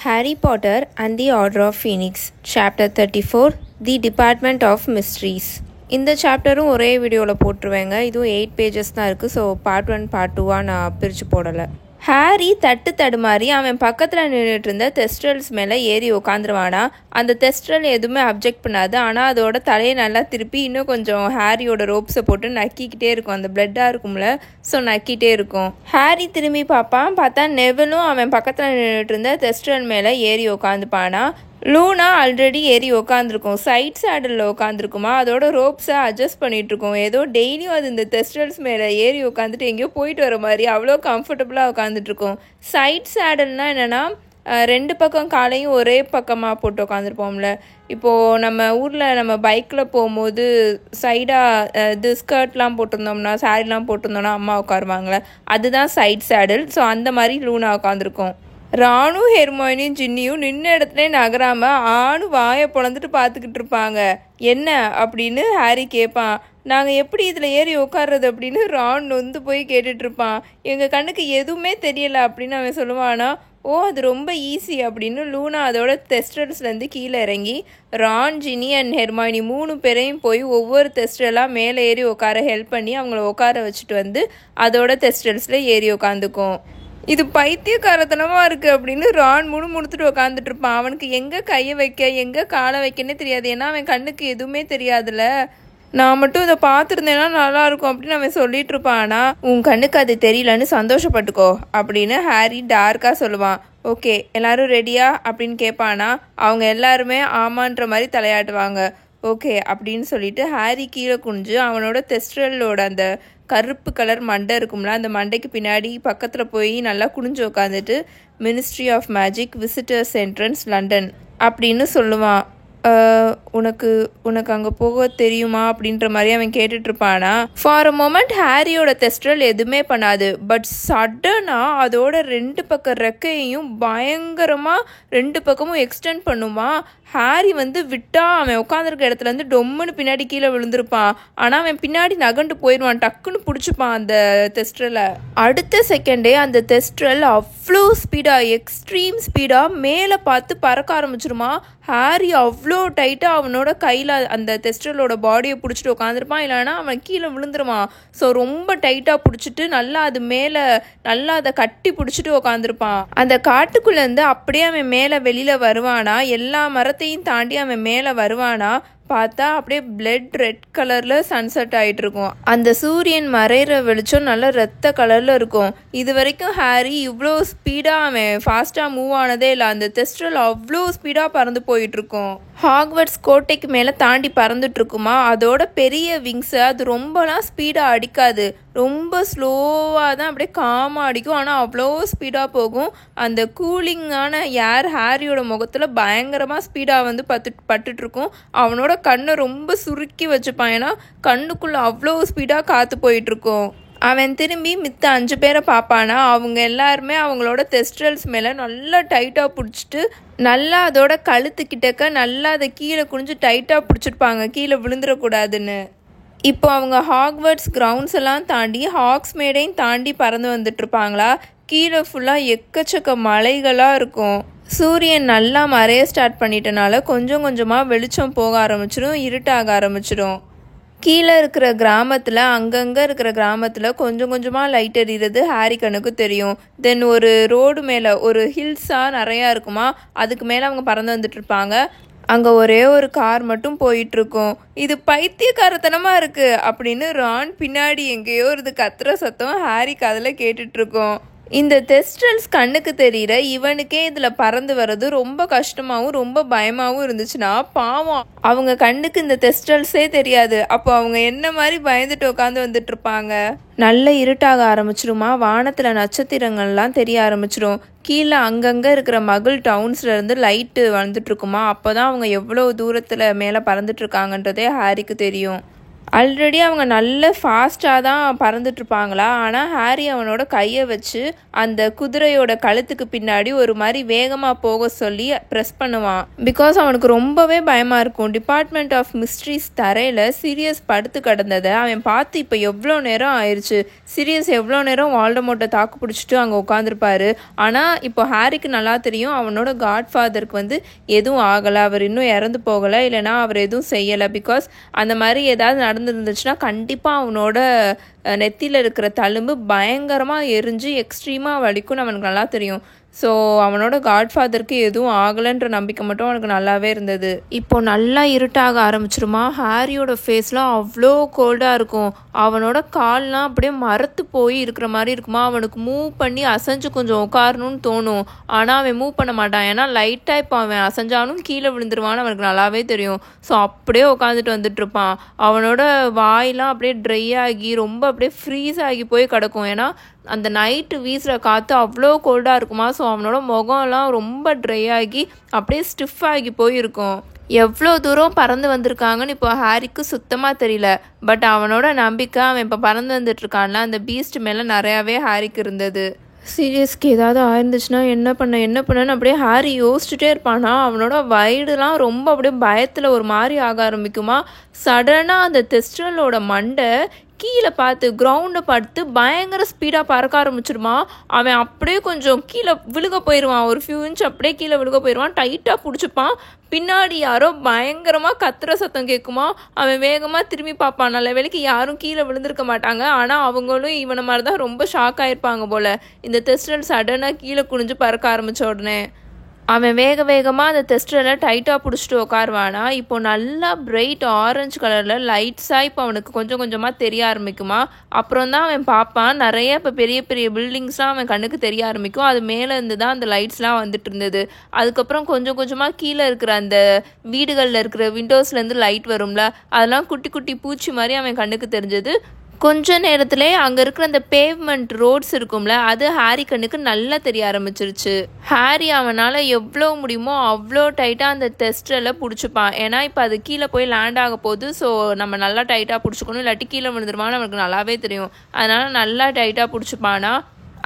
Harry Potter and the Order of Phoenix, Chapter 34, The Department of Mysteries. இந்த சாப்டரும் ஒரே வீடியோவில் போட்டுருவேங்க. இதுவும் 8 pages தான் இருக்குது. ஸோ பார்ட் 1 பார்ட் 2 நான் பிரித்து போடலை. ஹாரி தடுமாறி அவன் பக்கத்தில் நின்றுட்டு இருந்த தெஸ்ட்ரல்ஸ் மேலே ஏறி உட்காந்துருவானா. அந்த தெஸ்ட்ரல் எதுவுமே அப்ஜெக்ட் பண்ணாது. ஆனால் அதோட தலையை நல்லா திருப்பி இன்னும் கொஞ்சம் ஹாரியோட ரோப்ஸை போட்டு நக்கிக்கிட்டே இருக்கும். அந்த பிளட்டாக இருக்கும்ல, ஸோ நக்கிட்டே இருக்கும். ஹாரி திரும்பி பார்த்தா நெவலும் அவன் பக்கத்தில் நின்றுட்டு இருந்த தெஸ்ட்ரல் மேலே ஏறி உட்காந்துப்பானா. லூனா ஆல்ரெடி ஏறி உட்காந்துருக்கும். சைட் சேடலில் உட்காந்துருக்குமா. அதோட ரோப்ஸை அட்ஜஸ்ட் பண்ணிகிட்ருக்கோம். ஏதோ டெய்லியும் அது இந்த தெஸ்ட்ரல்ஸ் மேலே ஏறி உட்காந்துட்டு எங்கேயோ போயிட்டு வர மாதிரி அவ்வளோ கம்ஃபர்டபுளாக உட்காந்துட்ருக்கோம். சைட் சேடல்னால் என்னென்னா, ரெண்டு பக்கம் காலையும் ஒரே பக்கமாக போட்டு உட்காந்துருப்போம்ல. இப்போது நம்ம ஊரில் நம்ம பைக்கில் போகும்போது சைடாக இது ஸ்கர்ட்லாம் போட்டிருந்தோம்னா, சாரீலாம் போட்டிருந்தோம்னா அம்மா உட்காருவாங்களே, அதுதான் சைட் சேடல். ஸோ அந்த மாதிரி லூனா உட்காந்துருக்கோம். ராணும் ஹெர்மைனியும் ஜின்னியும் நின்ன இடத்துல நகராமல் ஆணும் வாயை பொழந்துட்டு பார்த்துக்கிட்டு இருப்பாங்க. என்ன அப்படின்னு ஹாரி கேட்பான். நாங்கள் எப்படி இதில் ஏறி உட்கார்றது அப்படின்னு ரான் நொந்து போய் கேட்டுட்ருப்பான். எங்கள் கண்ணுக்கு எதுவுமே தெரியலை அப்படின்னு அவன் சொல்லுவானா. ஓ, அது ரொம்ப ஈஸி அப்படின்னு லூனா அதோட தெஸ்ட்ரல்ஸ்லேருந்து கீழே இறங்கி ரான், ஜினி அண்ட் ஹெர்மைனி 3 பேரையும் போய் ஒவ்வொரு தெஸ்ட்ரலாக மேலே ஏறி உட்கார ஹெல்ப் பண்ணி அவங்கள உட்கார வச்சுட்டு வந்து அதோட தெஸ்ட்ரல்ஸில் ஏறி உட்காந்துக்கும். இது பைத்தியக்காரத்தனமாக இருக்குது அப்படின்னு ரான் முணுமுணுத்துட்டு உட்காந்துட்டு இருப்பான். அவனுக்கு எங்கே கையை வைக்க எங்கே காலை வைக்கன்னே தெரியாது. ஏன்னா அவன் கண்ணுக்கு எதுவுமே தெரியாதுல்ல. நான் மட்டும் இதை பார்த்துருந்தேன்னா நல்லாயிருக்கும் அப்படின்னு அவன் சொல்லிட்டு இருப்பான். ஆனால் உன் கண்ணுக்கு அது தெரியலன்னு சந்தோஷப்பட்டுக்கோ அப்படின்னு ஹாரி டார்க்காக சொல்லுவான். ஓகே, எல்லாரும் ரெடியா அப்படின்னு கேட்பானா. அவங்க எல்லாருமே ஆமான்ற மாதிரி தலையாட்டுவாங்க. ஓகே அப்படின்னு சொல்லிட்டு ஹாரி கீழே குனிஞ்சு அவனோட தெஸ்ட்ரலோட அந்த கருப்பு கலர் மண்டை இருக்கும்ல, அந்த மண்டைக்கு பின்னாடி பக்கத்தில் போய் நல்லா குனிஞ்சு உட்காந்துட்டு ministry of magic, visitors entrance, London அப்படின்னு சொல்லுவான். உனக்கு அங்கே போக தெரியுமா அப்படின்ற மாதிரி அவன் கேட்டுட்ருப்பானா. ஃபார் அ மொமெண்ட் ஹாரியோட தெஸ்ட்ரல் எதுவுமே பண்ணாது. பட் சடனாக அதோட 2 பக்க ரெக்கையையும் பயங்கரமாக 2 பக்கமும் எக்ஸ்டெண்ட் பண்ணுமா. ஹாரி விட்டா அவன் உட்காந்துருக்க இடத்துலேருந்து டொம்முன்னு பின்னாடி கீழே விழுந்திருப்பான். ஆனால் அவன் பின்னாடி நகண்டு போயிடுவான். டக்குன்னு பிடிச்சிப்பான் அந்த தெஸ்ட்ரலை. அடுத்த செகண்டே அந்த தெஸ்ட்ரல் அவ்வளோ ஸ்பீடாக, எக்ஸ்ட்ரீம் ஸ்பீடாக மேலே பார்த்து பறக்க ஆரம்பிச்சிருமா. ஹாரி அவ்வளோ டைட்டாக அவனோட கையில் அந்த தெஸ்ட்ரலோட பாடியை பிடிச்சிட்டு உட்காந்துருப்பான். இல்லைனா அவன் கீழே விழுந்துருவான். ஸோ ரொம்ப டைட்டாக பிடிச்சிட்டு நல்லா அது மேலே நல்லா அதை கட்டி பிடிச்சிட்டு உட்காந்துருப்பான். அந்த காட்டுக்குள்ளேருந்து அப்படியே அவன் மேலே வெளியில் வருவானா. எல்லா மரத்தையும் தாண்டி அவன் மேலே வருவானா. பார்த்தா அப்படியே பிளட் ரெட் கலரில் சன்செட் ஆகிட்டு இருக்கும். அந்த சூரியன் மறைகிற வெளிச்சம் நல்லா ரத்த கலரில் இருக்கும். இது வரைக்கும் ஹாரி இவ்வளோ ஸ்பீடாக அவன் ஃபாஸ்ட்டாக மூவ் ஆனதே இல்லை. அந்த தெஸ்ட்ரல் அவ்வளோ ஸ்பீடாக பறந்து போயிட்டுருக்கும். ஹாக்வர்ட்ஸ் கோட்டைக்கு மேலே தாண்டி பறந்துட்டுருக்குமா. அதோட பெரிய விங்ஸை அது ரொம்பலாம் ஸ்பீடாக அடிக்காது. ரொம்ப ஸ்லோவாக தான் அப்படியே காமாக அடிக்கும். ஆனால் அவ்வளோ ஸ்பீடாக போகும். அந்த கூலிங்கான ஏர் ஹாரியோட முகத்தில் பயங்கரமாக ஸ்பீடாக பட்டுட்ருக்கும். அவனோட கண்ணை ரொம்ப சுருக்கி வச்சுப்பான். ஏன்னா கண்ணுக்குள்ளே அவ்வளோ ஸ்பீடாக காற்று போயிட்டுருக்கும். அவன் திரும்பி மித்த 5 பேரை பார்ப்பானா. அவங்க எல்லாருமே அவங்களோட தெஸ்ட்ரல்ஸ் மேலே நல்லா டைட்டாக பிடிச்சிட்டு நல்லா அதோட கழுத்துக்கிட்டக்க நல்லா அதை கீழே குனிஞ்சு டைட்டாக பிடிச்சிருப்பாங்க, கீழே விழுந்துடக்கூடாதுன்னு. இப்போ அவங்க ஹாக்வர்ட்ஸ் கிரவுண்ட்ஸ் எல்லாம் தாண்டி ஹாக்ஸ்மேடையும் தாண்டி பறந்து வந்துட்டுருப்பாங்களா. கீழே ஃபுல்லாக எக்கச்சக்க மலைகளாக இருக்கும். சூரியன் நல்லா மறைய ஸ்டார்ட் பண்ணிட்டனால கொஞ்சம் கொஞ்சமாக வெளிச்சம் போக ஆரம்பிச்சிடும், இருட்டாக ஆரம்பிச்சிடும். கீழே இருக்கிற கிராமத்தில், அங்கங்கே இருக்கிற கிராமத்தில் கொஞ்சம் கொஞ்சமாக லைட் எறிகிறது ஹாரி கண்ணுக்கு தெரியும். தென் ஒரு ரோடு மேலே ஒரு ஹில்ஸாக நிறையா இருக்குமா. அதுக்கு மேலே அவங்க பறந்து வந்துட்டுருப்பாங்க. அங்கே ஒரே ஒரு கார் மட்டும் போயிட்டுருக்கும். இது பைத்தியக்காரத்தனமாக இருக்குது அப்படின்னு ரான் பின்னாடி எங்கேயோ இது கத்துற சத்தம் ஹாரி காதில் கேட்டுட்ருக்கோம். இந்த தெஸ்ட்ரல்ஸ் கண்ணுக்கு தெரிகிற இவனுக்கே இதில் பறந்து வர்றது ரொம்ப கஷ்டமாகவும் ரொம்ப பயமாகவும் இருந்துச்சுன்னா பாவம் அவங்க கண்ணுக்கு இந்த தெஸ்ட்ரல்ஸே தெரியாது. அப்போ அவங்க என்ன மாதிரி பயந்துட்டு உட்காந்து வந்துட்டுருப்பாங்க. நல்ல இருட்டாக ஆரம்பிச்சிருமா. வானத்தில் நட்சத்திரங்கள்லாம் தெரிய ஆரம்பிச்சிடும். கீழே அங்கங்கே இருக்கிற மகள் டவுன்ஸ்லேருந்து லைட்டு வந்துட்டுருக்குமா. அப்போ தான் அவங்க எவ்வளோ தூரத்தில் மேலே பறந்துட்டுருக்காங்கன்றதே ஹாரிக்கு தெரியும். ஆல்ரெடி அவங்க நல்ல ஃபாஸ்ட்டாக தான் பறந்துட்டுருப்பாங்களா. ஆனால் ஹாரி அவனோட கையை வச்சு அந்த குதிரையோட கழுத்துக்கு பின்னாடி ஒரு மாதிரி வேகமாக போக சொல்லி ப்ரெஸ் பண்ணுவான். பிகாஸ் அவனுக்கு ரொம்பவே பயமாக இருக்கும். டிபார்ட்மெண்ட் ஆஃப் மிஸ்ட்ரீஸ் தரையில் சீரியஸ் படுத்து கிடந்ததை அவன் பார்த்து இப்போ எவ்வளோ நேரம் ஆயிடுச்சு. சீரியஸ் எவ்வளோ நேரம் வால்டமோர்ட்டை தாக்கு பிடிச்சிட்டு அங்கே உட்காந்துருப்பாரு. ஆனால் இப்போ ஹாரிக்கு நல்லா தெரியும் அவனோட காட்ஃபாதருக்கு எதுவும் ஆகலை, அவர் இன்னும் இறந்து போகலை, இல்லைனா அவர் எதுவும் செய்யலை. பிகாஸ் அந்த மாதிரி ஏதாவது நடந்துருந்துச்சுன்னா கண்டிப்பாக அவனோட நெத்தியில் இருக்கிற தழும்பு பயங்கரமாக எரிஞ்சு எக்ஸ்ட்ரீமாக வலிக்கும்னு அவனுக்கு நல்லா தெரியும். ஸோ அவனோட காட்ஃபாதருக்கு எதுவும் ஆகலைன்ற நம்பிக்கை மட்டும் அவனுக்கு நல்லாவே இருந்தது. இப்போ நல்லா இருட்டாக ஆரம்பிச்சிருமா. ஹாரியோட ஃபேஸ்லாம் அவ்வளோ கோல்டாக இருக்கும். அவனோட கால்லாம் அப்படியே மரத்து போய் இருக்கிற மாதிரி இருக்குமா. அவனுக்கு மூவ் பண்ணி அசைஞ்சு கொஞ்சம் உட்காரணும்னு தோணும். ஆனால் அவன் மூவ் பண்ண மாட்டான். ஏன்னா லைட்டாக இப்போ அவன் அசைஞ்சாலும் கீழே விழுந்துருவான்னு அவனுக்கு நல்லாவே தெரியும். ஸோ அப்படியே உட்காந்துட்டு வந்துட்டு இருப்பான். அவனோட வாயெலாம் அப்படியே ட்ரை ஆகி ரொம்ப அப்படியே ஃப்ரீஸ் ஆகி போய் கிடக்கும். ஏன்னா அந்த நைட்டு வீசுகிற காற்று அவ்வளோ கோல்டாக இருக்குமா. ஸோ அவனோட முகம்லாம் ரொம்ப ட்ரை ஆகி அப்படியே ஸ்டிஃப் ஆகி போயிருக்கும். எவ்வளோ தூரம் பறந்து வந்திருக்காங்கன்னு இப்போ ஹாரிக்கு சுத்தமாக தெரியல. பட் அவனோட நம்பிக்கை அவன் இப்போ பறந்து வந்துட்டுருக்கான்ல அந்த பீஸ்ட் மேலே நிறையாவே ஹாரிக்கு இருந்தது. சீரியஸ்க்கு ஏதாவது ஆயிருந்துச்சுன்னா என்ன பண்ணன்னு அப்படியே ஹாரி யோசிச்சுட்டே இருப்பானா. அவனோட வயிடுலாம் ரொம்ப அப்படியே பயத்தில் ஒரு மாதிரி ஆக ஆரம்பிக்குமா. சடனாக அந்த தெஸ்ட்ரலோட மண்டை கீழே பார்த்து கிரவுண்டை பார்த்து பயங்கர ஸ்பீடாக பறக்க ஆரம்பிச்சிருமா. அவன் அப்படியே கொஞ்சம் கீழே விழுக போயிடுவான். ஒரு ஃபியூ இன்ச் அப்படியே கீழே விழுக போயிடுவான். டைட்டாக பிடிச்சிப்பான். பின்னாடி யாரோ பயங்கரமாக கத்துற சத்தம் கேட்குமா. அவன் வேகமாக திரும்பி பார்ப்பான். நல்ல வேளைக்கு யாரும் கீழே விழுந்திருக்க மாட்டாங்க. ஆனால் அவங்களும் இவனை மாதிரி தான் ரொம்ப ஷாக் ஆகிருப்பாங்க போல். இந்த தெஸ்ட்ரல் சடனாக கீழே குனிஞ்சு பறக்க ஆரம்பித்த உடனே அவன் வேகமாக அந்த தெஸ்ட்ரலை டைட்டாக பிடிச்சிட்டு உட்காருவானா. இப்போ நல்லா பிரைட் ஆரஞ்சு கலரில் லைட்ஸாக இப்போ அவனுக்கு கொஞ்சம் கொஞ்சமாக தெரிய ஆரம்பிக்குமா. அப்புறம் தான் அவன் பார்ப்பான் நிறைய இப்போ பெரிய பெரிய பில்டிங்ஸ்லாம் அவன் கண்ணுக்கு தெரிய ஆரம்பிக்கும். அது மேலே இருந்து தான் அந்த லைட்ஸ்லாம் வந்துட்டு இருந்தது. அதுக்கப்புறம் கொஞ்சம் கொஞ்சமாக கீழே இருக்கிற அந்த வீடுகளில் இருக்கிற விண்டோஸ்லேருந்து லைட் வரும்ல, அதெல்லாம் குட்டி குட்டி பூச்சி மாதிரி அவன் கண்ணுக்கு தெரிஞ்சது. கொஞ்ச நேரத்திலே அங்கே இருக்கிற அந்த பேவ்மெண்ட் ரோட்ஸ் இருக்கும்ல, அது ஹாரி கண்ணுக்கு நல்லா தெரிய ஆரம்பிச்சிருச்சு. ஹாரி அவனால் எவ்வளோ முடியுமோ அவ்வளோ டைட்டாக அந்த தெஸ்ட்ரலை பிடிச்சிப்பான். ஏன்னா இப்போ அது கீழே போய் லேண்ட் ஆக போகுது. ஸோ நம்ம நல்லா டைட்டாக பிடிச்சிக்கணும், இல்லாட்டி கீழே விழுந்துருவான்னு அவனுக்கு நல்லாவே தெரியும். அதனால் நல்லா டைட்டாக பிடிச்சிப்பானா.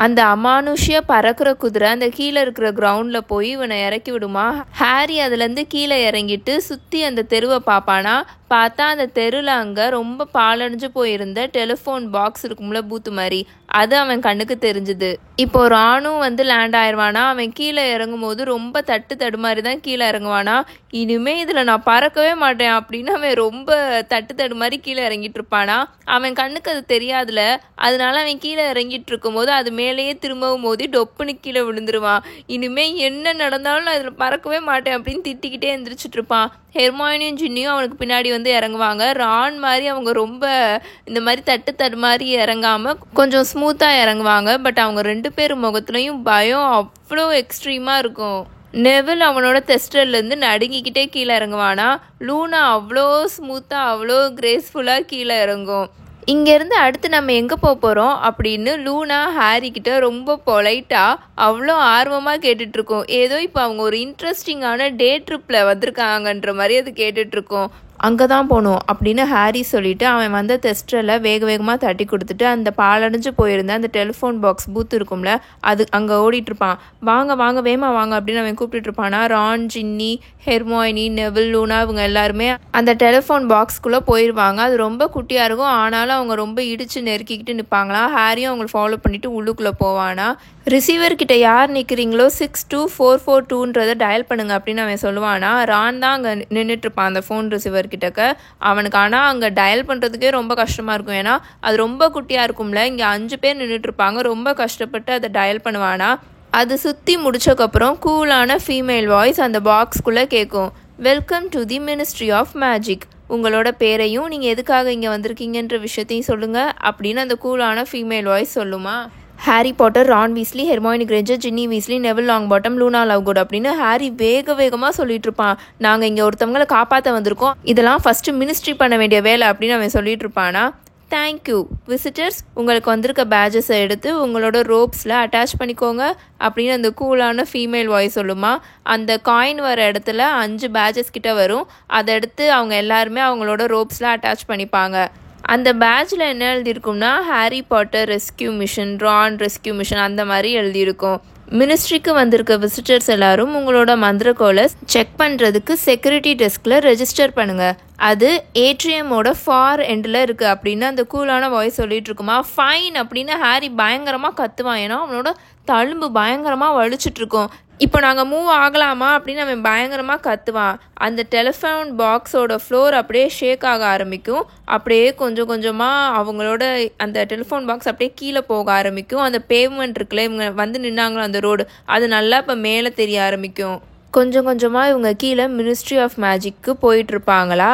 அந்த அமானுஷ்ய பறக்கிற குதிரை அந்த கீழே இருக்கிற கிரவுண்டில் போய் இவனை இறக்கி விடுமா. ஹாரி அதுலேருந்து கீழே இறங்கிட்டு சுற்றி அந்த தெருவை பார்ப்பானா. பார்த்தா அந்த தெருவில் அங்கே ரொம்ப பாலடைஞ்சு போயிருந்த டெலிஃபோன் பாக்ஸ் இருக்கும்ல, பூத்து மாதிரி, அது அவன் கண்ணுக்கு தெரிஞ்சுது. இப்போ ராணும் லேண்ட் ஆயிடுவானா. அவன் கீழே இறங்கும் போது ரொம்ப தடுமாறி தான் கீழே இறங்குவானா. இனிமே இதில் நான் பறக்கவே மாட்டேன் அப்படின்னு அவன் ரொம்ப தடுமாறி கீழே இறங்கிட்டு இருப்பானா. அவன் கண்ணுக்கு அது தெரியாதுல. அதனால அவன் கீழே இறங்கிட்டு இருக்கும்போது அது மேலேயே திரும்பவும் மோதி டொப்புன்னு கீழே விழுந்துருவான். இனிமே என்ன நடந்தாலும் நான் இதில் பறக்கவே மாட்டேன் அப்படின்னு திட்டிக்கிட்டே எந்திரிச்சிட்டு இருப்பான். ஹெர்மாயினியும் ஜின்னியும் அவனுக்கு பின்னாடி இறங்குவாங்க. ரான் மாதிரி அவங்க ரொம்ப இந்த மாதிரி தட்டு மாதிரி இறங்காமல் கொஞ்சம் ஸ்மூத்தாக இறங்குவாங்க. பட் அவங்க 2 பேர் முகத்துலையும் பயம் அவ்வளோ எக்ஸ்ட்ரீமாக இருக்கும். நெவில் அவனோட தெஸ்ட்ரல்லேருந்து நடுங்கிக்கிட்டே கீழே இறங்குவானா. லூனா அவ்வளோ ஸ்மூத்தாக அவ்வளோ கிரேஸ்ஃபுல்லாக கீழே இறங்கும். இங்கேருந்து அடுத்து நம்ம எங்கே போகிறோம் அப்படின்னு லூனா ஹாரி கிட்ட ரொம்ப பொலைட்டாக அவ்வளோ ஆர்வமாக கேட்டுட்ருக்கோம். ஏதோ இப்போ அவங்க ஒரு இன்ட்ரெஸ்டிங்கான டே ட்ரிப்பில் வந்திருக்காங்கன்ற மாதிரி அது கேட்டுட்ருக்கோம். அங்கே தான் போகணும் அப்படின்னு ஹாரி சொல்லிவிட்டு அவன் வந்த தெஸ்ட்ரலை வேகமாக தட்டி கொடுத்துட்டு அந்த பாலடைஞ்சு போயிருந்த அந்த டெலிஃபோன் பாக்ஸ் பூத்து இருக்கும்ல, அது அங்கே ஓடிட்டுருப்பான். வாங்க வேகமாக வாங்க அப்படின்னு அவன் கூப்பிட்டுருப்பானா. ரான், ஜின்னி, ஹெர்மாயினி, நெவில், லூனா இவங்க எல்லாருமே அந்த டெலிஃபோன் பாக்ஸ்குள்ளே போயிடுவாங்க. அது ரொம்ப குட்டியாக இருக்கும். ஆனாலும் அவங்க ரொம்ப இடித்து நெருக்கிக்கிட்டு நிற்பாங்களாம். ஹாரியும் அவங்களை ஃபாலோ பண்ணிவிட்டு உள்ளுக்குள்ளே போவானா. ரிசீவர்கிட்ட யார் நிற்கிறீங்களோ 62442 டயல் பண்ணுங்க அப்படின்னு அவன் சொல்லுவானா. ரான் தான் அங்கே நின்றுட்டுருப்பான் அந்த ஃபோன் ரிசீவர் கிட்டக்க. அவனுக்கு ஆனால் அங்கே டயல் பண்ணுறதுக்கே ரொம்ப கஷ்டமாக இருக்கும். ஏன்னா அது ரொம்ப குட்டியாக இருக்கும்ல. இங்கே 5 பேர் நின்றுட்டுருப்பாங்க. ரொம்ப கஷ்டப்பட்டு அதை டயல் பண்ணுவானா. அது சுற்றி முடிச்சக்கப்புறம் கூலான ஃபீமேல் வாய்ஸ் அந்த பாக்ஸ்குள்ளே கேட்கும். Welcome to the ministry of magic. உங்களோட பேரையும் நீங்கள் எதுக்காக இங்கே வந்திருக்கீங்கன்ற விஷயத்தையும் சொல்லுங்கள் அப்படின்னு அந்த கூலான ஃபீமேல் வாய்ஸ் சொல்லுமா. Harry Potter, Ron Weasley, Hermione Granger, Ginny Weasley, Neville Longbottom, Luna Lovegood அப்படின்னு ஹாரி வேகமாக சொல்லிட்டு இருப்பான். நாங்கள் இங்கே ஒருத்தவங்களை காப்பாற்ற வந்திருக்கோம், இதெல்லாம் ஃபஸ்ட்டு மினிஸ்ட்ரி பண்ண வேண்டிய வேலை அப்படின்னு அவன் சொல்லிட்டு இருப்பானா. தேங்க்யூ விசிட்டர்ஸ், உங்களுக்கு வந்திருக்க பேட்சஸை எடுத்து உங்களோட ரோப்ஸில் அட்டாச் பண்ணிக்கோங்க அப்படின்னு அந்த கூலான ஃபீமேல் வாய்ஸ் சொல்லுமா. அந்த காயின் வர இடத்துல 5 பேட்சஸ் கிட்ட வரும். அதை எடுத்து அவங்க எல்லாருமே அவங்களோட ரோப்ஸில் அட்டாச் பண்ணிப்பாங்க. அந்த பேட்சில் என்ன எழுதியிருக்கும்னா Harry Potter rescue mission, Ron rescue mission அந்த மாதிரி எழுதியிருக்கும். மினிஸ்ட்ரிக்கு வந்திருக்க விசிட்டர்ஸ் எல்லாரும் உங்களோட மந்திரக்கோலை செக் பண்ணுறதுக்கு செக்யூரிட்டி டெஸ்கில் ரெஜிஸ்டர் பண்ணுங்கள். அது ஏட்ரியமோட ஃபார் எண்டில் இருக்குது அப்படின்னு அந்த கூலான வாய்ஸ் சொல்லிட்டு இருக்குமா. ஃபைன் அப்படின்னு ஹாரி பயங்கரமாக கத்துவான். ஏன்னா அவனோட தழும்பு பயங்கரமாக வலிச்சிட்ருக்கோம். இப்போ நாங்கள் மூவ் ஆகலாமா அப்படின்னு அவன் பயங்கரமாக கத்துவான். அந்த டெலிஃபோன் பாக்ஸோட ஃப்ளோர் அப்படியே ஷேக் ஆக ஆரம்பிக்கும். அப்படியே கொஞ்சம் கொஞ்சமாக அவங்களோட அந்த டெலிஃபோன் பாக்ஸ் அப்படியே கீழே போக ஆரம்பிக்கும். அந்த பேவ்மெண்ட் இருக்குல்ல, இவங்க வந்து நின்னாங்களோ அந்த ரோடு, அது நல்லா இப்போ மேலே தெரிய ஆரம்பிக்கும். கொஞ்சம் கொஞ்சமாக இவங்க கீழே மினிஸ்ட்ரி ஆஃப் மேஜிக்கு போயிட்டுருப்பாங்களா.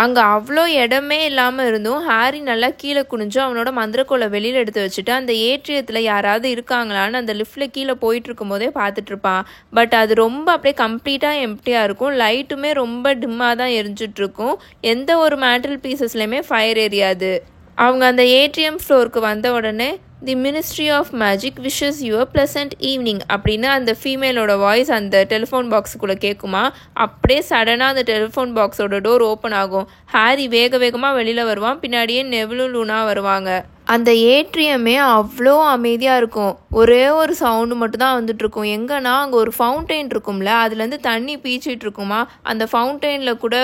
அங்கே அவ்வளோ இடமே இல்லாமல் இருந்தும் ஹாரி நல்லா கீழே குனிஞ்சு அவனோட மந்திரக்கோலை வெளியில் எடுத்து வச்சுட்டு அந்த ஏற்றியத்தில் யாராவது இருக்காங்களான்னு அந்த லிஃப்ட்டில் கீழே போயிட்டு இருக்கும் போதே பார்த்துட்ருப்பான். பட் அது ரொம்ப அப்படியே கம்ப்ளீட்டாக எம்ப்டியாக இருக்கும். லைட்டுமே ரொம்ப டிம்மாக தான் எரிஞ்சிட்ருக்கும். எந்த ஒரு மேட்டல் பீசஸ்லையுமே ஃபயர் எரியாது. அவங்க அந்த ஏடிஎம் ஃப்ளோருக்கு வந்த உடனே the ministry of magic wishes you a pleasant evening அப்படின்னு அந்த ஃபீமேலோட வாய்ஸ் அந்த டெலிஃபோன் பாக்ஸுக்குள்ளே கேட்குமா. அப்படியே சடனாக அந்த டெலிஃபோன் பாக்ஸோட டோர் ஓப்பன் ஆகும். ஹாரி வேக வேகமாக வெளியில் வருவான். பின்னாடியே நெவிலும் லூனா வருவாங்க. அந்த ஏட்ரியமே அவ்வளோ அமைதியாக இருக்கும். ஒரே ஒரு சவுண்டு மட்டும் தான் வந்துட்டுருக்கும். எங்கன்னா அங்கே ஒரு ஃபவுண்டெயின் இருக்கும்ல, அதுலேருந்து தண்ணி பீச்சிட்டு இருக்குமா. அந்த ஃபவுண்டெயினில் கூட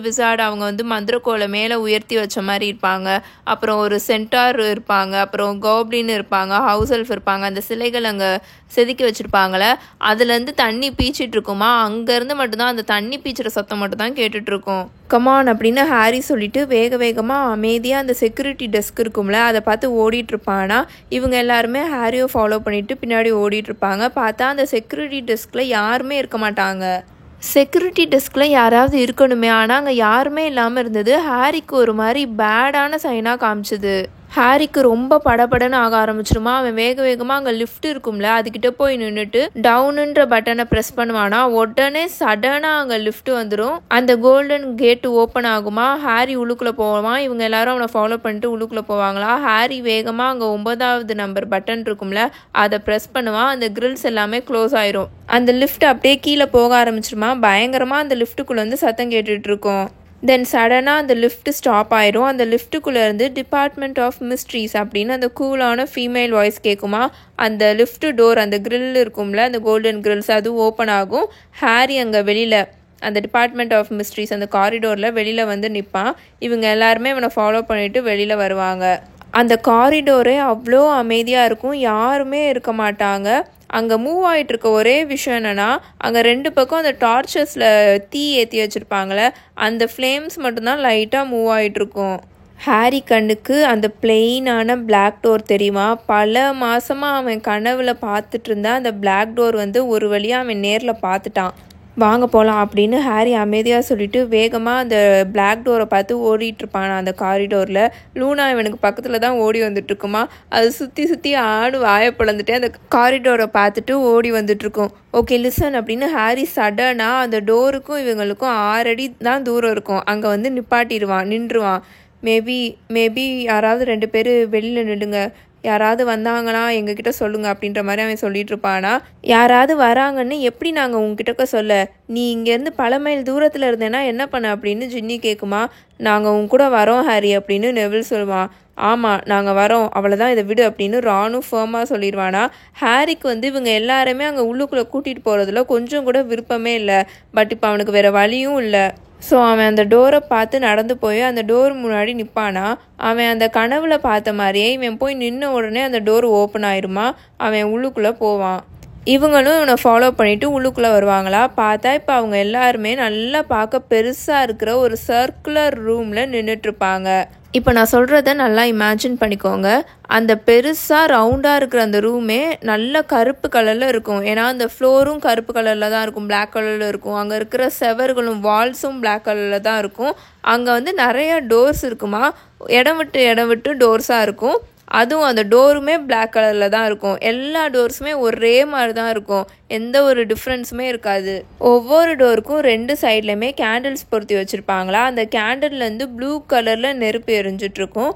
விசாட் அவங்க வந்து மந்திரக்கோலை மேலே உயர்த்தி வச்ச மாதிரி இருப்பாங்க. அப்புறம் ஒரு சென்டார் இருப்பாங்க, அப்புறம் கோப்ளின் இருப்பாங்க, ஹவுஸ் எல்ஃப் இருப்பாங்க. அந்த சிலைகள் அங்கே செதுக்கி வச்சுருப்பாங்களே, அதுலேருந்து தண்ணி பீச்சிட்டு இருக்குமா. அங்கேருந்து மட்டும்தான் அந்த தண்ணி பீச்சுற சத்தம் மட்டும் தான் கேட்டுட்ருக்கோம். கமான் அப்படின்னு ஹாரி சொல்லிட்டு வேக வேகமாக அமைதியாக அந்த செக்யூரிட்டி டெஸ்க் இருக்கும்ல, அதை பார்த்து ஓடிட்டுருப்பானா. இவங்க எல்லாருமே ஹாரியை ஃபாலோ பண்ணிட்டு பின்னாடி ஓடிட்டுருப்பாங்க. பார்த்தா அந்த செக்யூரிட்டி டெஸ்கில் யாருமே இருக்க மாட்டாங்க. செக்யூரிட்டி டெஸ்கில் யாராவது இருக்கணுமே, ஆனால் அங்கே யாருமே இல்லாமல் இருந்தது. ஹாரிக்கு ஒரு மாதிரி பேடான சைனாக காமிச்சிது. ஹாரிக்கு ரொம்ப படபடன்னு ஆக ஆரம்பிச்சிருமா. அவன் வேக வேகமாக அங்கே லிஃப்ட் இருக்கும்ல, அதுக்கிட்ட போய் நின்றுட்டு டவுனுன்ற பட்டனை ப்ரெஸ் பண்ணுவானா. உடனே சடனாக அங்கே லிஃப்ட் வந்துடும். அந்த கோல்டன் கேட்டு ஓப்பன் ஆகுமா. ஹாரி உள்ளுக்குள்ளே போவான். இவங்க எல்லாரும் அவனை ஃபாலோ பண்ணிட்டு உள்ளுக்குள்ளே போவாங்களா. ஹாரி வேகமாக அங்கே 9வது நம்பர் பட்டன் இருக்கும்ல, அதை ப்ரெஸ் பண்ணுவான். அந்த கிரில்ஸ் எல்லாமே க்ளோஸ் ஆயிரும். அந்த லிஃப்ட் அப்படியே கீழே போக ஆரம்பிச்சிருமா. பயங்கரமாக அந்த லிஃப்ட்டுக்குள்ளே வந்து சத்தம் கேட்டுட்டு இருக்கும். தென் சடனாக அந்த லிஃப்ட் ஸ்டாப் ஆயிரும். அந்த லிஃப்ட்டுக்குள்ளேருந்து டிபார்ட்மெண்ட் ஆஃப் மிஸ்ட்ரீஸ் அப்படின்னு அந்த கூலான ஃபீமேல் வாய்ஸ் கேட்குமா. அந்த லிஃப்ட் டோர், அந்த கிரில் இருக்கும்ல, அந்த கோல்டன் கிரில்ஸ், அது ஓப்பன் ஆகும். ஹாரி அங்கே வெளியில் அந்த டிபார்ட்மெண்ட் ஆஃப் மிஸ்ட்ரீஸ் அந்த காரிடோரில் வெளியில் வந்து நிற்பான். இவங்க எல்லாருமே இவனை ஃபாலோ பண்ணிவிட்டு வெளியில் வருவாங்க. அந்த காரிடோரே அவ்வளோ அமைதியாக இருக்கும். யாருமே இருக்க மாட்டாங்க. அங்கே மூவ் ஆகிட்டுருக்க ஒரே விஷயம் என்னென்னா, அங்கே 2 பக்கம் அந்த டார்ச்சஸில் தீ ஏற்றி வச்சுருப்பாங்களே, அந்த ஃப்ளேம்ஸ் மட்டும்தான் லைட்டாக மூவ் ஆகிட்டுருக்கும். ஹாரி கண்ணுக்கு அந்த பிளெயினான பிளாக் டோர் தெரியுமா. பல மாதமாக அவன் கனவுல பார்த்துட்டு இருந்தா அந்த பிளாக் டோர் வந்து ஒரு வழியாக அவன் நேரில் பார்த்துட்டான். வாங்க போகலாம் அப்படின்னு ஹாரி அமைதியாக சொல்லிட்டு வேகமாக அந்த பிளாக் டோரை பார்த்து ஓடிட்டுருப்பான். அந்த காரிடோரில் லூனா இவனுக்கு பக்கத்தில் தான் ஓடி வந்துட்டுருக்குமா. அது சுற்றி சுற்றி ஆடு வாயை பிளந்துட்டு அந்த காரிடோரை பார்த்துட்டு ஓடி வந்துட்டுருக்கும். ஓகே லிசன் அப்படின்னு ஹாரி சடனாக அந்த டோருக்கும் இவங்களுக்கும் 6 அடி தான் தூரம் இருக்கும். அங்கே வந்து நின்றுவான். மேபி யாராவது 2 பேர் வெளியில் நில்லுங்க, யாராவது வந்தாங்கன்னா எங்ககிட்ட சொல்லுங்கள் அப்படின்ற மாதிரி அவன் சொல்லிட்டு இருப்பானா. யாராவது வராங்கன்னு எப்படி நாங்கள் உங்ககிட்ட சொல்ல, நீ இங்கேருந்து பல மைல் தூரத்தில் இருந்தேன்னா என்ன பண்ண அப்படின்னு ஜின்னி கேட்குமா. நாங்கள் உங்க கூட வரோம் ஹாரி அப்படின்னு நெவில் சொல்லுவான். ஆமாம் நாங்கள் வரோம், அவ்வளோதான், இதை விடு அப்படின்னு ராணும் ஃபேமாக சொல்லிடுவானா. ஹாரிக்கு வந்து இவங்க எல்லாருமே அங்கே உள்ளுக்குள்ளே கூட்டிகிட்டு போகிறதுல கொஞ்சம் கூட விருப்பமே இல்லை. பட் இப்போ அவனுக்கு வேறு வழியும் இல்லை. ஸோ அவன் அந்த டோரை பார்த்து நடந்து போய் அந்த டோர் முன்னாடி நிற்பானா. அவன் அந்த கனவுல பார்த்த மாதிரியே இவன் போய் நின்ன உடனே அந்த டோர் ஓப்பன் ஆயிருமா. அவன் உள்ளுக்குள்ளே போவான். இவங்களும் இவனை ஃபாலோ பண்ணிவிட்டு உள்ளுக்குள்ளே வருவாங்களா. பார்த்தா இப்போ அவங்க எல்லாருமே நல்லா பார்க்க பெருசாக இருக்கிற ஒரு சர்க்குலர் ரூமில் நின்றுட்டுருப்பாங்க. இப்போ நான் சொல்கிறத நல்லா இமேஜின் பண்ணிக்கோங்க. அந்த பெருசாக ரவுண்டாக இருக்கிற அந்த ரூமே நல்ல கருப்பு கலரில் இருக்கும். ஏன்னா அந்த ஃப்ளோரும் கருப்பு கலரில் தான் இருக்கும், பிளாக் கலரில் இருக்கும். அங்கே இருக்கிற செவர்களும் வால்ஸும் பிளாக் கலரில் தான் இருக்கும். அங்கே வந்து நிறைய டோர்ஸ் இருக்குமா, இடம் விட்டு டோர்ஸாக இருக்கும். அதுவும் அந்த டோருமே பிளாக் கலரில் தான் இருக்கும். எல்லா டோர்ஸுமே ஒரே மாதிரி தான் இருக்கும், எந்த ஒரு டிஃப்ரென்ஸுமே இருக்காது. ஒவ்வொரு டோருக்கும் 2 சைட்லையுமே கேண்டில்ஸ் பொருத்தி வச்சுருப்பாங்களா. அந்த கேண்டில்லேருந்து ப்ளூ கலரில் நெருப்பு எரிஞ்சிட்ருக்கும்.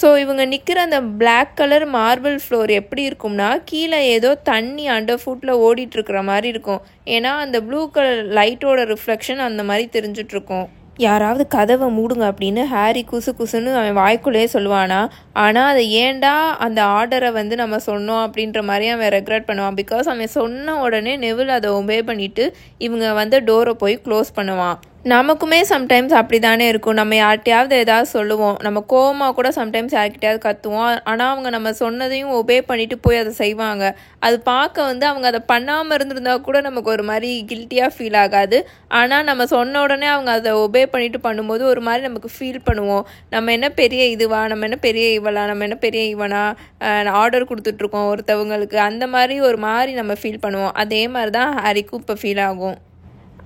ஸோ இவங்க நிற்கிற அந்த பிளாக் கலர் மார்பிள் ஃப்ளோர் எப்படி இருக்கும்னா கீழே ஏதோ தண்ணி அண்டர் ஃபுட்டில் ஓடிட்டுருக்கிற மாதிரி இருக்கும். ஏன்னா அந்த ப்ளூ கலர் லைட்டோட ரிஃப்ளெக்ஷன் அந்த மாதிரி தெரிஞ்சிட்ருக்கும். யாராவது கதவை மூடுங்க அப்படின்னு ஹாரி குசு குசுன்னு அவன் வாய்க்குள்ளேயே சொல்லுவானா. ஆனால் அதை ஏன்டா அந்த ஆர்டரை நம்ம சொன்னோம் அப்படின்ற மாதிரி அவன் ரெக்ரெட் பண்ணுவான். பிகாஸ் அவன் சொன்ன உடனே நெவில் அதை ஒபே பண்ணிவிட்டு இவங்க டோரை போய் க்ளோஸ் பண்ணுவான். நமக்குமே சம்டைம்ஸ் அப்படி தானே இருக்கும். நம்ம யார்கிட்டையாவது ஏதாவது சொல்லுவோம், நம்ம கோவமாக கூட சம்டைம்ஸ் யார்கிட்டையாவது கற்றுவோம். ஆனால் அவங்க நம்ம சொன்னதையும் ஒபே பண்ணிவிட்டு போய் அதை செய்வாங்க. அது பார்க்க அவங்க அதை பண்ணாமல் இருந்திருந்தா கூட நமக்கு ஒரு மாதிரி கில்ட்டியாக ஃபீல் ஆகாது. ஆனால் நம்ம சொன்ன உடனே அவங்க அதை ஒபே பண்ணிவிட்டு பண்ணும்போது ஒரு மாதிரி நமக்கு ஃபீல் பண்ணுவோம். நம்ம என்ன பெரிய இதுவா, நம்ம என்ன பெரிய இவளா, நம்ம என்ன பெரிய இவனா, ஆர்டர் கொடுத்துட்ருக்கோம் ஒருத்தவங்களுக்கு, அந்த மாதிரி ஒரு மாதிரி நம்ம ஃபீல் பண்ணுவோம். அதே மாதிரி தான் ஹாரிக்கும் இப்போ ஃபீல் ஆகும்.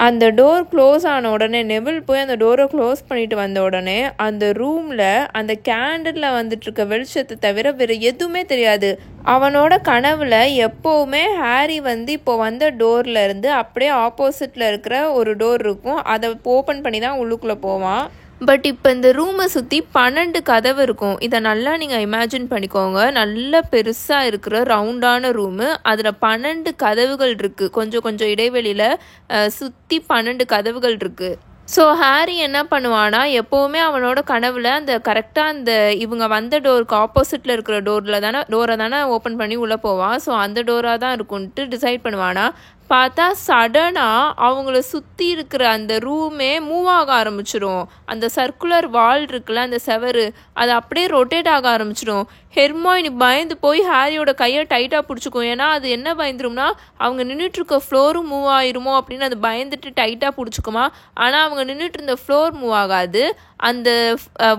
அந்த டோர் க்ளோஸ் ஆன உடனே நெவில் போய் அந்த டோரை க்ளோஸ் பண்ணிட்டு வந்த உடனே அந்த ரூமில் அந்த கேண்டிலில் வந்துட்டுருக்க வெளிச்சத்தை தவிர வேறு எதுவுமே தெரியாது. அவனோட கனவில் எப்போவுமே ஹாரி இப்போ வந்த டோரில் இருந்து அப்படியே ஆப்போசிட்டில் இருக்கிற ஒரு டோர் இருக்கும். அதை ஓப்பன் பண்ணி தான் உள்ளுக்குள்ளே போவான். பட் இப்போ இந்த ரூமை சுற்றி 12 கதவு இருக்கும். இதை நல்லா நீங்கள் இமேஜின் பண்ணிக்கோங்க. நல்ல பெருசாக இருக்கிற ரவுண்டான ரூமு, அதில் 12 கதவுகள் இருக்குது. கொஞ்சம் இடைவெளியில் சுற்றி 12 கதவுகள் இருக்குது. ஸோ ஹாரி என்ன பண்ணுவானா, எப்போவுமே அவனோட கனவில் அந்த கரெக்டாக அந்த இவங்க வந்த டோருக்கு ஆப்போசிட்டில் இருக்கிற டோரை தானே ஓப்பன் பண்ணி உள்ளே போவான். ஸோ அந்த டோராக தான் இருக்கும்ன்ட்டு டிசைட் பண்ணுவானா. பார்த்தா சடனாக அவங்கள சுற்றி இருக்கிற அந்த ரூமே மூவ் ஆக ஆரம்பிச்சிடும். அந்த சர்க்குலர் வால் இருக்குல்ல, அந்த செவரு, அது அப்படியே ரொட்டேட் ஆக ஆரம்பிச்சிடும். ஹெர்மாயினி பயந்து போய் ஹாரியோட கையை டைட்டாக பிடிச்சிக்கும். ஏன்னா அது என்ன பயந்துரும்னா, அவங்க நின்றுட்டுருக்க ஃப்ளோரும் மூவ் ஆயிருமோ அப்படின்னு அது பயந்துட்டு டைட்டாக பிடிச்சிக்குமா. ஆனால் அவங்க நின்றுட்டு இருந்த ஃப்ளோர் மூவ் ஆகாது. அந்த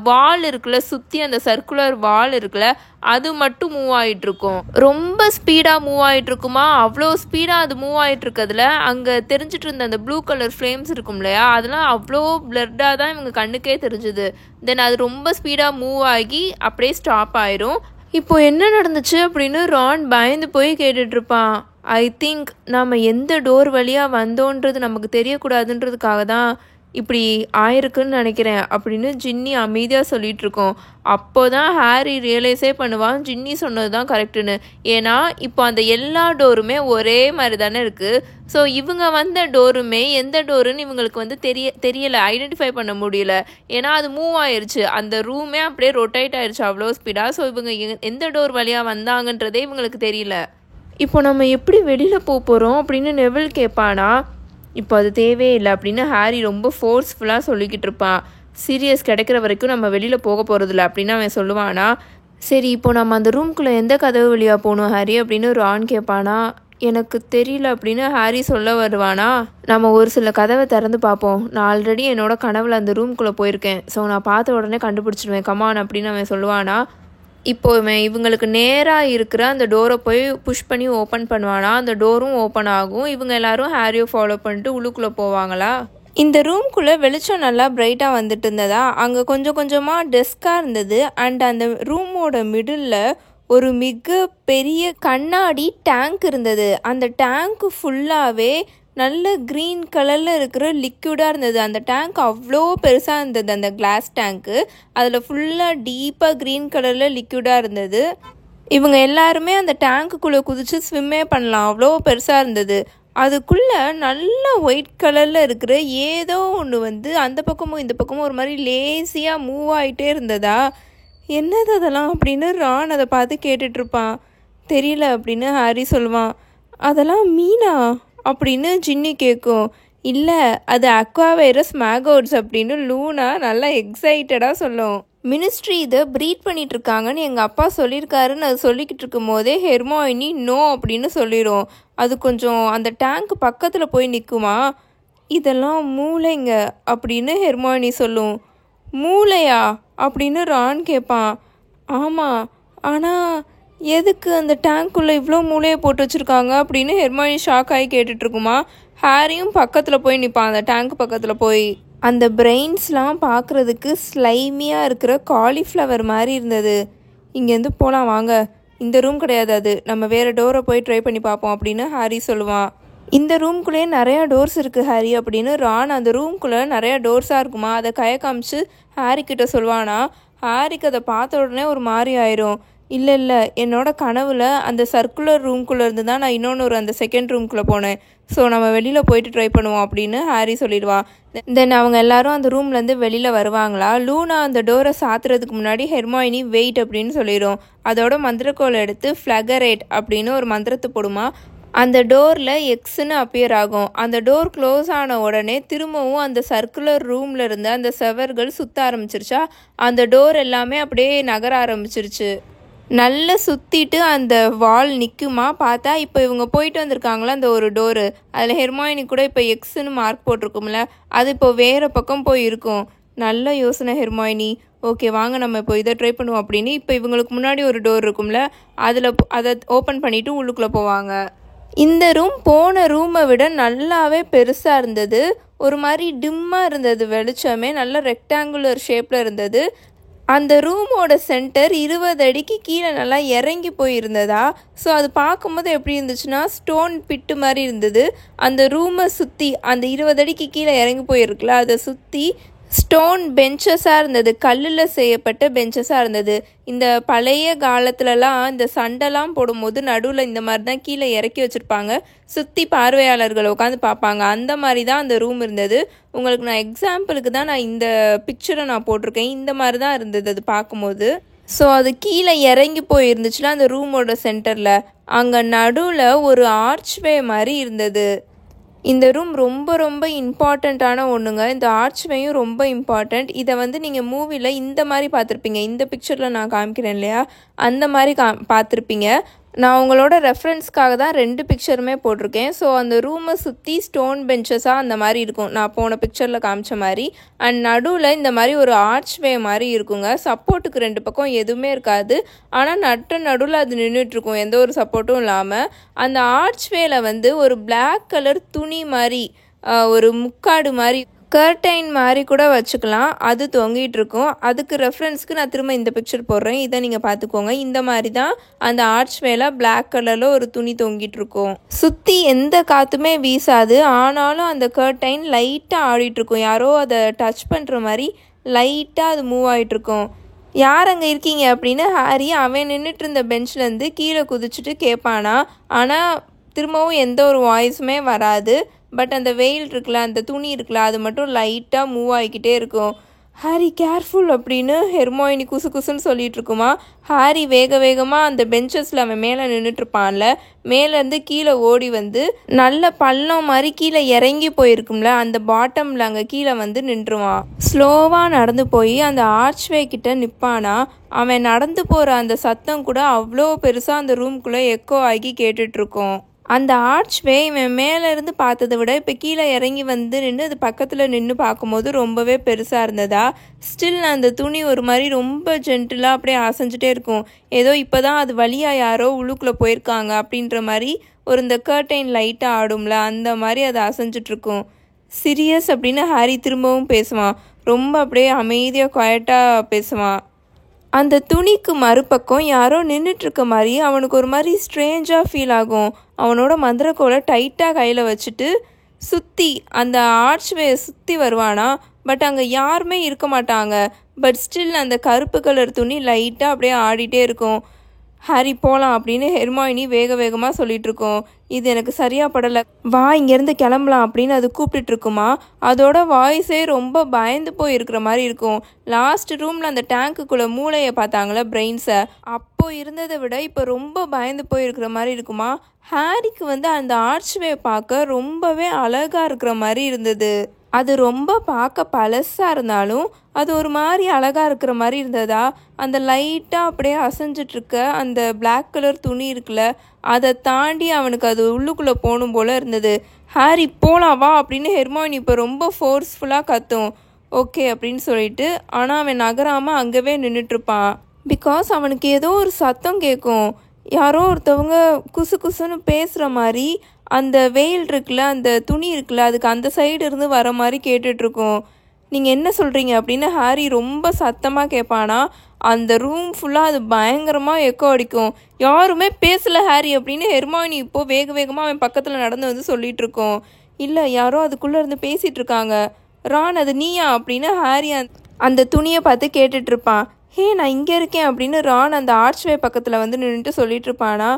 வால் இருக்குல்ல, சுற்றி அந்த சர்க்குலர் வால் இருக்குல்ல, அது மட்டும் மூவ் ஆகிட்டுருக்கும். ரொம்ப ஸ்பீடாக மூவ் ஆகிட்டுருக்குமா. அவ்வளோ ஸ்பீடாக அது மூவ் ஆகிட்டுருக்கிறதுல அங்கே தெரிஞ்சிட்டு இருந்த அந்த ப்ளூ கலர் ஃப்ளேம்ஸ் இருக்கும் இல்லையா, அதெல்லாம் அவ்வளோ பிளர்டாக தான் இவங்க கண்ணுக்கே தெரிஞ்சுது. தென் அது ரொம்ப ஸ்பீடாக மூவ் ஆகி அப்படியே ஸ்டாப் ஆயிரும். இப்போ என்ன நடந்துச்சு அப்படின்னு ரான் பயந்து போய் கேட்டுட்ருப்பான். ஐ திங்க் நம்ம எந்த டோர் வழியாக வந்தோன்றது நமக்கு தெரியக்கூடாதுன்றதுக்காக தான் இப்படி ஆயிருக்குன்னு நினைக்கிறேன் அப்படின்னு ஜின்னி அமைதியாக சொல்லிகிட்ருக்கோம். அப்போ தான் ஹாரி ரியலைஸே பண்ணுவான் ஜின்னி சொன்னது தான் கரெக்டுன்னு. ஏன்னா இப்போ அந்த எல்லா டோருமே ஒரே மாதிரி தானே இருக்குது. ஸோ இவங்க வந்த டோருமே எந்த டோருன்னு இவங்களுக்கு தெரியலை, ஐடென்டிஃபை பண்ண முடியல. ஏன்னா அது மூவ் ஆயிடுச்சு, அந்த ரூமே அப்படியே ரொட்டேட் ஆயிடுச்சு அவ்வளோ ஸ்பீடாக. ஸோ இவங்க எந்த டோர் வழியாக வந்தாங்கன்றதே இவங்களுக்கு தெரியல. இப்போ நம்ம எப்படி வெளியில் போகிறோம் அப்படின்னு நெவில் கேட்பானா. இப்போ அது தேவையே இல்லை அப்படின்னு ஹாரி ரொம்ப ஃபோர்ஸ்ஃபுல்லாக சொல்லிக்கிட்டு இருப்பான். சீரியஸ் கிடைக்கிற வரைக்கும் நம்ம வெளியில் போக போகிறதில்ல அப்படின்னு அவன் சொல்லுவானா. சரி, இப்போ நம்ம அந்த ரூம்குள்ளே எந்த கதவு வழியாக போகணும் ஹாரி அப்படின்னு ரான் கேட்பானா. எனக்கு தெரியல அப்படின்னு ஹாரி சொல்ல வருவானா. நம்ம ஒரு சில கதவை திறந்து பார்ப்போம். நான் ஆல்ரெடி என்னோட கனவில் அந்த ரூம்குள்ளே போயிருக்கேன். ஸோ நான் பார்த்த உடனே கண்டுபிடிச்சிடுவேன், கமான் அப்படின்னு அவன் சொல்லுவானா. இப்போ இவங்களுக்கு நேராக இருக்கிற அந்த டோரை போய் புஷ் பண்ணி ஓப்பன் பண்ணுவானா. அந்த டோரும் ஓப்பன் ஆகும். இவங்க எல்லாரும் ஹாரியை ஃபாலோ பண்ணிட்டு உள்ளுக்குள்ளே போவாங்களா. இந்த ரூம்குள்ளே வெளிச்சம் நல்லா பிரைட்டாக வந்துட்டு இருந்ததா. அங்கே கொஞ்சமாக டெஸ்காக இருந்தது. அண்ட் அந்த ரூமோட மிடில் ஒரு மிக பெரிய கண்ணாடி டேங்க் இருந்தது. அந்த டேங்க்கு ஃபுல்லாகவே நல்ல க்ரீன் கலரில் இருக்கிற லிக்விடாக இருந்தது. அந்த டேங்க் அவ்வளோ பெருசாக இருந்தது. அந்த கிளாஸ் டேங்க்கு அதில் ஃபுல்லாக டீப்பாக க்ரீன் கலரில் லிக்விடாக இருந்தது. இவங்க எல்லாருமே அந்த டேங்க்குள்ளே குதித்து ஸ்விம்மே பண்ணலாம், அவ்வளோ பெருசாக இருந்தது. அதுக்குள்ளே நல்ல ஒயிட் கலரில் இருக்கிற ஏதோ ஒன்று அந்த பக்கமும் இந்த பக்கமும் ஒரு மாதிரி லேசியாக மூவ் ஆகிட்டே இருந்ததா. என்னது அதெல்லாம் அப்படின்னு ரான் அதை பார்த்து கேட்டுட்ருப்பான். தெரியல அப்படின்னு ஹாரி சொல்லுவான். அதெல்லாம் மீனா அப்படின்னு ஜின்னி கேட்கும். இல்லை, அது அக்வாவைரஸ் மேகோட்ஸ் அப்படின்னு லூனா நல்லா எக்ஸைட்டடாக சொல்லும். மினிஸ்ட்ரி இதை ப்ரீட் பண்ணிகிட்ருக்காங்கன்னு எங்கள் அப்பா சொல்லியிருக்காருன்னு அது சொல்லிக்கிட்டு இருக்கும் போதே ஹெர்மாயினி நோ அப்படின்னு சொல்லிடும். அது கொஞ்சம் அந்த டேங்க் பக்கத்தில் போய் நிற்குமா. இதெல்லாம் மூளைங்க அப்படின்னு ஹெர்மாயினி சொல்லும். மூளையா அப்படின்னு ரான் கேட்பான். ஆமாம், ஆனால் எதுக்கு அந்த டேங்க்குள்ளே இவ்வளோ மூளையை போட்டு வச்சுருக்காங்க அப்படின்னு ஹெர்மாயினி ஷாக் ஆகி கேட்டுட்ருக்குமா. ஹாரியும் பக்கத்தில் போய் நிற்பான், அந்த டேங்க் பக்கத்தில் போய். அந்த பிரெயின்ஸ்லாம் பார்க்குறதுக்கு ஸ்லைமியாக இருக்கிற காலிஃப்ளவர் மாதிரி இருந்தது. இங்கேருந்து போகலாம் வாங்க, இந்த ரூம் கிடையாது, அது நம்ம வேறு டோரை போய் ட்ரை பண்ணி பார்ப்போம் அப்படின்னு ஹாரி சொல்லுவான். இந்த ரூம்குள்ளேயே நிறையா டோர்ஸ் இருக்குது ஹாரி அப்படின்னு ரான் அந்த ரூம்குள்ளே நிறையா டோர்ஸாக இருக்குமா அதை கையை காமிச்சு ஹாரி கிட்ட சொல்லுவானா. ஹாரிக்கு அதை பார்த்த உடனே ஒரு மாதிரி ஆயிரும். இல்லை என்னோட கனவில் அந்த சர்க்குலர் ரூம்குள்ளே இருந்து தான் நான் இன்னொன்று அந்த செகண்ட் ரூம்குள்ளே போனேன். ஸோ நம்ம வெளியில் போயிட்டு ட்ரை பண்ணுவோம் அப்படின்னு ஹாரி சொல்லிடுவா. தென் அவங்க எல்லாரும் அந்த ரூம்லேருந்து வெளியில் வருவாங்களா. லூனா அந்த டோரை சாத்துறதுக்கு முன்னாடி ஹெர்மாயினி வெயிட் அப்படின்னு சொல்லிடும். அதோட மந்திரக்கோலை எடுத்து ஃப்ளகரேட் அப்படின்னு ஒரு மந்திரத்தை போடுமா. அந்த டோரில் எக்ஸ்ன்னு அப்பியர் ஆகும். அந்த டோர் க்ளோஸ் ஆன உடனே திரும்பவும் அந்த சர்க்குலர் ரூமில் இருந்து அந்த செவர்கள் சுற்ற ஆரம்பிச்சிருச்சா. அந்த டோர் எல்லாமே அப்படியே நகர ஆரம்பிச்சிருச்சு. நல்லா சுற்றிட்டு அந்த வால் நிற்குமா. பார்த்தா இப்போ இவங்க போயிட்டு வந்திருக்காங்களா அந்த ஒரு டோரு, அதில் ஹெர்மாயினி கூட இப்போ எக்ஸ்ன்னு மார்க் போட்டிருக்கும்ல, அது இப்போ வேறு பக்கம் போய் இருக்கும். நல்ல யோசனை ஹெர்மாயினி. ஓகே வாங்க நம்ம இப்போ இதை ட்ரை பண்ணுவோம் அப்படின்னு இப்போ இவங்களுக்கு முன்னாடி ஒரு டோர் இருக்கும்ல, அதை ஓப்பன் பண்ணிவிட்டு உள்ளுக்குள்ளே போவாங்க. இந்த ரூம் போன ரூமை விட நல்லாவே பெருசாக இருந்தது. ஒரு மாதிரி டிம்மாக இருந்தது, வெளிச்சமே நல்ல ரெக்டாங்குலர் ஷேப்பில் இருந்தது. அந்த ரூமோட சென்டர் 20 அடிக்கு கீழே நல்லா இறங்கி போயிருந்ததா. ஸோ அது பார்க்கும்போது எப்படி இருந்துச்சுன்னா ஸ்டோன் பிட்டு மாதிரி இருந்தது. அந்த ரூமை சுற்றி அந்த 20 அடிக்கு கீழே இறங்கி போயிருக்குல்ல, அதை சுற்றி ஸ்டோன் பெஞ்சஸாக இருந்தது, கல்லில் செய்யப்பட்ட பெஞ்சஸாக இருந்தது. இந்த பழைய காலத்துலலாம் இந்த சண்டைலாம் போடும்போது நடுவில் இந்த மாதிரி தான் கீழே இறக்கி வச்சுருப்பாங்க, சுற்றி பார்வையாளர்கள் உட்காந்து பார்ப்பாங்க. அந்த மாதிரி தான் அந்த ரூம் இருந்தது. உங்களுக்கு நான் எக்ஸாம்பிளுக்கு தான் நான் இந்த பிக்சரை நான் போட்டிருக்கேன். இந்த மாதிரி தான் இருந்தது அது பார்க்கும்போது. ஸோ அது கீழே இறங்கி போயிருந்துச்சுன்னா அந்த ரூமோட சென்டரில் அங்கே நடுவில் ஒரு ஆர்ச்வே மாதிரி இருந்தது. இந்த ரூம் ரொம்ப ரொம்ப இம்பார்ட்டண்ட்டான ஒன்றுங்க. இந்த ஆர்ச்வேயும் ரொம்ப இம்பார்ட்டண்ட். இதை நீங்கள் மூவியில் இந்த மாதிரி பார்த்துருப்பீங்க. இந்த பிக்சரில் நான் காமிக்கிறேன் இல்லையா, அந்த மாதிரி பார்த்துருப்பீங்க. நான் உங்களோட ரெஃபரன்ஸ்க்காக தான் 2 பிக்சருமே போட்டிருக்கேன். ஸோ அந்த ரூமை சுற்றி ஸ்டோன் பெஞ்சஸாக அந்த மாதிரி இருக்கும், நான் போன பிக்சரில் காமிச்ச மாதிரி. அண்ட் நடுவில் இந்த மாதிரி ஒரு ஆர்ச்வே மாதிரி இருக்குங்க. சப்போர்ட்டுக்கு 2 பக்கம் எதுவுமே இருக்காது, ஆனால் நடுவில் அது நின்றுட்டுருக்கும், எந்த ஒரு சப்போர்ட்டும் இல்லாமல். அந்த ஆர்ச்வேல ஒரு பிளாக் கலர் துணி மாதிரி, ஒரு முக்காடு மாதிரி, கர்டைன் மாதிரி கூட வச்சுக்கலாம், அது தொங்கிட்டு இருக்கும். அதுக்கு ரெஃபரன்ஸ்க்கு நான் திரும்ப இந்த பிக்சர் போடுறேன், இதை நீங்கள் பார்த்துக்கோங்க. இந்த மாதிரி தான் அந்த ஆர்ச்வேல பிளாக் கலரில் ஒரு துணி தொங்கிட்டு இருக்கும். சுற்றி எந்த காற்றுமே வீசாது, ஆனாலும் அந்த கர்டைன் லைட்டாக ஆடிட்டுருக்கும். யாரோ அதை டச் பண்ணுற மாதிரி லைட்டாக அது மூவ் ஆகிட்டுருக்கும். யார் அங்கே இருக்கீங்க அப்படின்னு ஹாரி அவன் நின்றுட்டு இருந்த பெஞ்ச்லேருந்து கீழே குதிச்சுட்டு கேட்பானா. ஆனால் திரும்பவும் எந்த ஒரு வாய்ஸுமே வராது. பட் அந்த வெயில் இருக்குல்ல, அந்த துணி இருக்குல்ல, அது மட்டும் லைட்டாக மூவ் ஆகிக்கிட்டே இருக்கும். ஹாரி கேர்ஃபுல் அப்படின்னு ஹெர்மாயினி குசுன்னு சொல்லிட்டு இருக்குமா. ஹாரி வேகமாக அந்த பெஞ்சஸில் அவன் மேலே நின்றுட்டுருப்பான்ல, மேலேருந்து கீழே ஓடி நல்ல பள்ளம் மாதிரி கீழே இறங்கி போயிருக்கும்ல, அந்த பாட்டமில் அங்கே கீழே நின்றுவான். ஸ்லோவாக நடந்து போய் அந்த ஆர்ச்வே கிட்ட நிற்பானா. அவன் நடந்து போகிற அந்த சத்தம் கூட அவ்வளோ பெருசாக அந்த ரூம்குள்ளே எக்கோ ஆகி கேட்டுட்ருக்கோம். அந்த ஆர்ச்வே இவன் மேலேருந்து பார்த்ததை விட இப்போ கீழே இறங்கி நின்று அது பக்கத்தில் நின்று பார்க்கும்போது ரொம்பவே பெருசாக இருந்ததா. ஸ்டில் அந்த துணி ஒரு மாதிரி ரொம்ப ஜென்டிலாக அப்படியே அசைஞ்சிட்டே இருக்கும். ஏதோ இப்போ தான் அது வழியாக யாரோ உள்ளுக்குள்ளே போயிருக்காங்க அப்படின்ற மாதிரி இந்த கர்டைன் லைட்டாக ஆடும்ல, அந்த மாதிரி அது அசைஞ்சிட்ருக்கும். சீரியஸ் அப்படின்னு ஹாரி திரும்பவும் பேசுவான். ரொம்ப அப்படியே அமைதியாக குவாய்ட்டாக பேசுவான். அந்த துணிக்கு மறுபக்கம் யாரோ நின்றுட்டுருக்க மாதிரி அவனுக்கு ஒரு மாதிரி ஸ்ட்ரேஞ்சாக ஃபீல் ஆகும். அவனோட மந்திரக்கோலை டைட்டாக கையில் வச்சுட்டு சுற்றி அந்த ஆர்ச்வே சுற்றி வருவானா. பட் அங்கே யாருமே இருக்க மாட்டாங்க. பட் ஸ்டில் அந்த கருப்பு கலர் துணி லைட்டாக அப்படியே ஆடிட்டே இருக்கும். ஹாரி போகலாம் அப்படின்னு ஹெர்மாயினி வேகமாக சொல்லிகிட்ருக்கோம். இது எனக்கு சரியாக படலை, வா இங்கேருந்து கிளம்பலாம் அப்படின்னு அது கூப்பிட்டுருக்குமா. அதோட வாய்ஸே ரொம்ப பயந்து போய் இருக்கிற மாதிரி இருக்கும். லாஸ்ட் ரூமில் அந்த டேங்க்குள்ளே மூளையை பார்த்தாங்களே, பிரெயின்ஸை, அப்போது இருந்ததை விட இப்போ ரொம்ப பயந்து போயிருக்கிற மாதிரி இருக்குமா. ஹாரிக்கு அந்த ஆர்ச்வே பார்க்க ரொம்பவே அழகாக இருக்கிற மாதிரி இருந்தது. அது ரொம்ப பார்க்க பழசாக இருந்தாலும் அது ஒரு மாதிரி அழகாக இருக்கிற மாதிரி இருந்ததா. அந்த லைட்டாக அப்படியே அசைஞ்சிட்ருக்க அந்த பிளாக் கலர் துணி இருக்குல்ல, அதை தாண்டி அவனுக்கு அது உள்ளுக்குள்ளே போகணும் போல் இருந்தது. ஹாரி போகலாம் வா அப்படின்னு ஹெர்மாயினி இப்போ ரொம்ப ஃபோர்ஸ்ஃபுல்லாக கத்தும். ஓகே அப்படின்னு சொல்லிட்டு, ஆனால் அவன் நகராமல் அங்கவே நின்றுட்டுருப்பான். பிகாஸ் அவனுக்கு ஏதோ ஒரு சத்தம் கேட்கும், யாரோ ஒருத்தவங்க குசுன்னு பேசுகிற மாதிரி. அந்த வெயில் இருக்குல்ல, அந்த துணி இருக்குல்ல, அதுக்கு அந்த சைடு இருந்து வர மாதிரி கேட்டுட்ருக்கோம். நீங்கள் என்ன சொல்கிறீங்க அப்படின்னு ஹாரி ரொம்ப சத்தமாக கேட்பானா. அந்த ரூம் ஃபுல்லாக அது பயங்கரமாக எக்கோ அடிக்கும். யாருமே பேசலை ஹாரி அப்படின்னு ஹெர்மாயினி இப்போது வேகமாக அவன் பக்கத்தில் நடந்து சொல்லிகிட்ருக்கோம். இல்லை யாரோ அதுக்குள்ளே இருந்து பேசிகிட்டு இருக்காங்க. ரான் அது நீயா அப்படின்னு ஹாரி அந்த துணியை பார்த்து கேட்டுட்ருப்பான். ஹே நான் இங்கே இருக்கேன் அப்படின்னு ரான் அந்த ஆர்ச்வே பக்கத்தில் வந்து நின்றுட்டு சொல்லிட்டு இருப்பானா.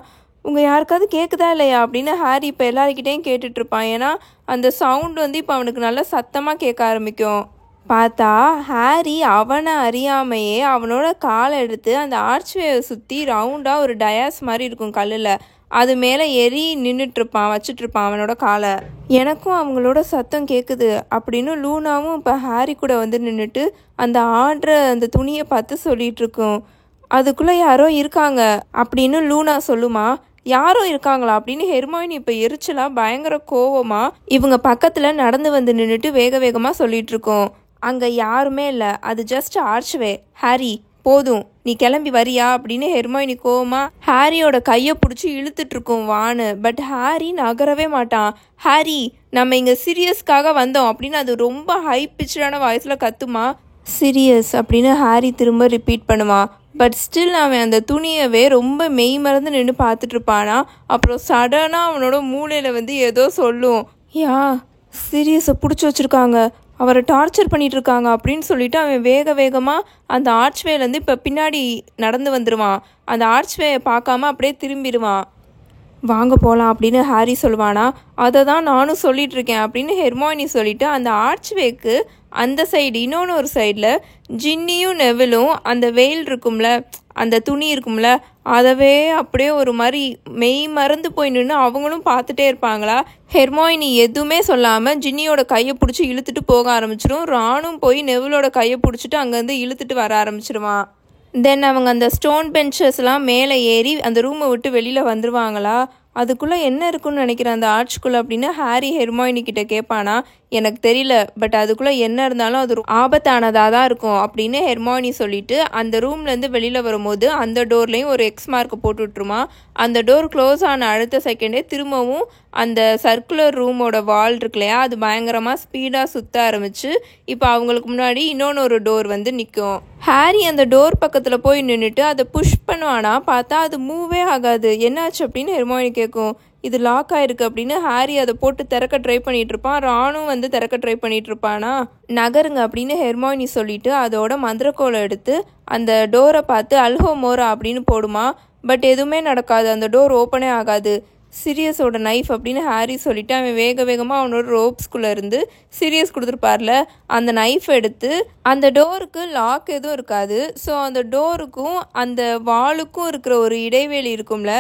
உங்கள் யாருக்காவது கேட்குதா இல்லையா அப்படின்னு ஹாரி இப்போ எல்லாருக்கிட்டையும் கேட்டுட்ருப்பான். ஏன்னா அந்த சவுண்ட் வந்து இப்போ அவனுக்கு நல்லா சத்தமாக கேட்க ஆரம்பிக்கும். பார்த்தா ஹாரி அவனை அறியாமையே அவனோட காலை எடுத்து அந்த ஆர்ச்வேவை சுற்றி ரவுண்டாக ஒரு டயாஸ் மாதிரி இருக்கும் கல்லில், அது மேலே ஏறி நின்றுட்டுருப்பான், வச்சுட்ருப்பான் அவனோட காலை. எனக்கும் அவங்களோட சத்தம் கேட்குது அப்படின்னு லூனாவும் இப்போ ஹாரி கூட வந்து நின்றுட்டு அந்த ஆடுற அந்த துணியை பார்த்து சொல்லிகிட்ருக்கோம். அதுக்குள்ளே யாரோ இருக்காங்க அப்படின்னு லூனா சொல்லுமா. யாரோ இருக்காங்களா அப்படின்னு ஹெர்மைனி இப்போ எரிச்சலாக பயங்கர கோவமாக இவங்க பக்கத்தில் நடந்து வந்து நின்றுட்டு வேக வேகமாக சொல்லிகிட்ருக்கோம். அங்கே யாருமே இல்லை, அது ஜஸ்ட் ஆர்ச்வே. ஹாரி போதும், நீ கிளம்பி வரியா அப்படின்னு ஹெர்மைனி கோவமா ஹாரியோட கையை பிடிச்சி இழுத்துட்ருக்கோம் வான்னு. பட் ஹாரி நகரவே மாட்டான். ஹாரி நம்ம இங்கே சீரியஸ்க்காக வந்தோம் அப்படின்னு அது ரொம்ப ஹை பிச்சான வாய்ஸில் கத்துமா. சீரியஸ் அப்படின்னு ஹாரி திரும்ப ரிப்பீட் பண்ணுவான். பட் ஸ்டில் அவன் அந்த துணியவே ரொம்ப மெய் மறந்து நின்று பார்த்துட்ருப்பானா. அப்புறம் சடனாக அவனோட மூளையில் வந்து ஏதோ சொல்லும். சீரியஸை பிடிச்சி வச்சுருக்காங்க, அவரை டார்ச்சர் பண்ணிகிட்ருக்காங்க அப்படின்னு சொல்லிட்டு அவன் வேக வேகமாக அந்த ஆர்ச்வேலேருந்து இப்போ பின்னாடி நடந்து வந்துடுவான். அந்த ஆர்ச்வேயை பார்க்காம அப்படியே திரும்பிடுவான். வாங்க போகலாம் அப்படின்னு ஹாரி சொல்லுவானா. அதை தான் நானும் சொல்லிகிட்ருக்கேன் அப்படின்னு ஹெர்மைனி சொல்லிவிட்டு அந்த ஆர்ச்வேக்கு அந்த சைடு இன்னொன்று ஒரு சைடில் ஜின்னியும் நெவிலும் அந்த வெயில் இருக்கும்ல, அந்த துணி இருக்கும்ல, அதவே அப்படியே ஒரு மாதிரி மெய் மறந்து போய் நின்று அவங்களும் பார்த்துட்டே இருப்பாங்களா. ஹெர்மைனி எதுவுமே சொல்லாமல் ஜின்னியோட கையை பிடிச்சி இழுத்துட்டு போக ஆரம்பிச்சிடும். ரானும் போய் நெவிலோட கையை பிடிச்சிட்டு அங்கேருந்து இழுத்துட்டு வர ஆரம்பிச்சிடுவான். தென் அவங்க அந்த ஸ்டோன் பெஞ்சஸ்லாம் மேலே ஏறி அந்த ரூமை விட்டு வெளியில் வந்துடுவாங்களா. அதுக்குள்ளே என்ன இருக்குன்னு நினைக்கிறேன் அந்த ஆர்ச்சுக்குள்ளே அப்படின்னு ஹாரி ஹெர்மைனி கிட்ட கேட்பானா. எனக்கு தெரியல, பட் அதுக்குள்ளே என்ன இருந்தாலும் அது ஆபத்தானதாக தான் இருக்கும் அப்படின்னு ஹெர்மைனி சொல்லிட்டு அந்த ரூம்லேருந்து வெளியில் வரும்போது அந்த டோர்லேயும் ஒரு எக்ஸ் மார்க் போட்டு விட்டுருமா. அந்த டோர் க்ளோஸ் ஆன அடுத்த செகண்டே திரும்பவும் அந்த சர்க்குலர் ரூமோட வால் இருக்கு இல்லையா, அது பயங்கரமாக ஸ்பீடாக சுற்ற ஆரம்பிச்சு இப்போ அவங்களுக்கு முன்னாடி இன்னொன்று ஒரு டோர் வந்து நிற்கும். ஹாரி அந்த டோர் பக்கத்தில் போய் நின்றுட்டு அதை புஷ் பண்ணுவானா. பார்த்தா அது மூவே ஆகாது. என்னாச்சு அப்படின்னு ஹெர்மைனி கேட்கும். இது லாக் ஆயிருக்கு அப்படின்னு ஹாரி அதை போட்டு திறக்க ட்ரை பண்ணிட்டு இருப்பான். ராணும் வந்து திறக்க ட்ரை பண்ணிட்டு இருப்பானா. நகருங்க அப்படின்னு ஹெர்மைனி சொல்லிட்டு அதோட மந்திரக்கோலை எடுத்து அந்த டோரை பார்த்து அல்ஹோ மோரா அப்படின்னு போடுமா. பட் எதுவுமே நடக்காது, அந்த டோர் ஓப்பனே ஆகாது. சீரியஸோட நைஃப் அப்படின்னு ஹாரி சொல்லிவிட்டு அவன் வேக வேகமாக அவனோட ரோப்ஸ்குள்ளே இருந்து சீரியஸ் கொடுத்துருப்பார்ல அந்த நைஃப் எடுத்து அந்த டோருக்கு லாக் எதுவும் இருக்காது. ஸோ அந்த டோருக்கும் அந்த வாலுக்கும் இருக்கிற ஒரு இடைவெளி இருக்கும்ல,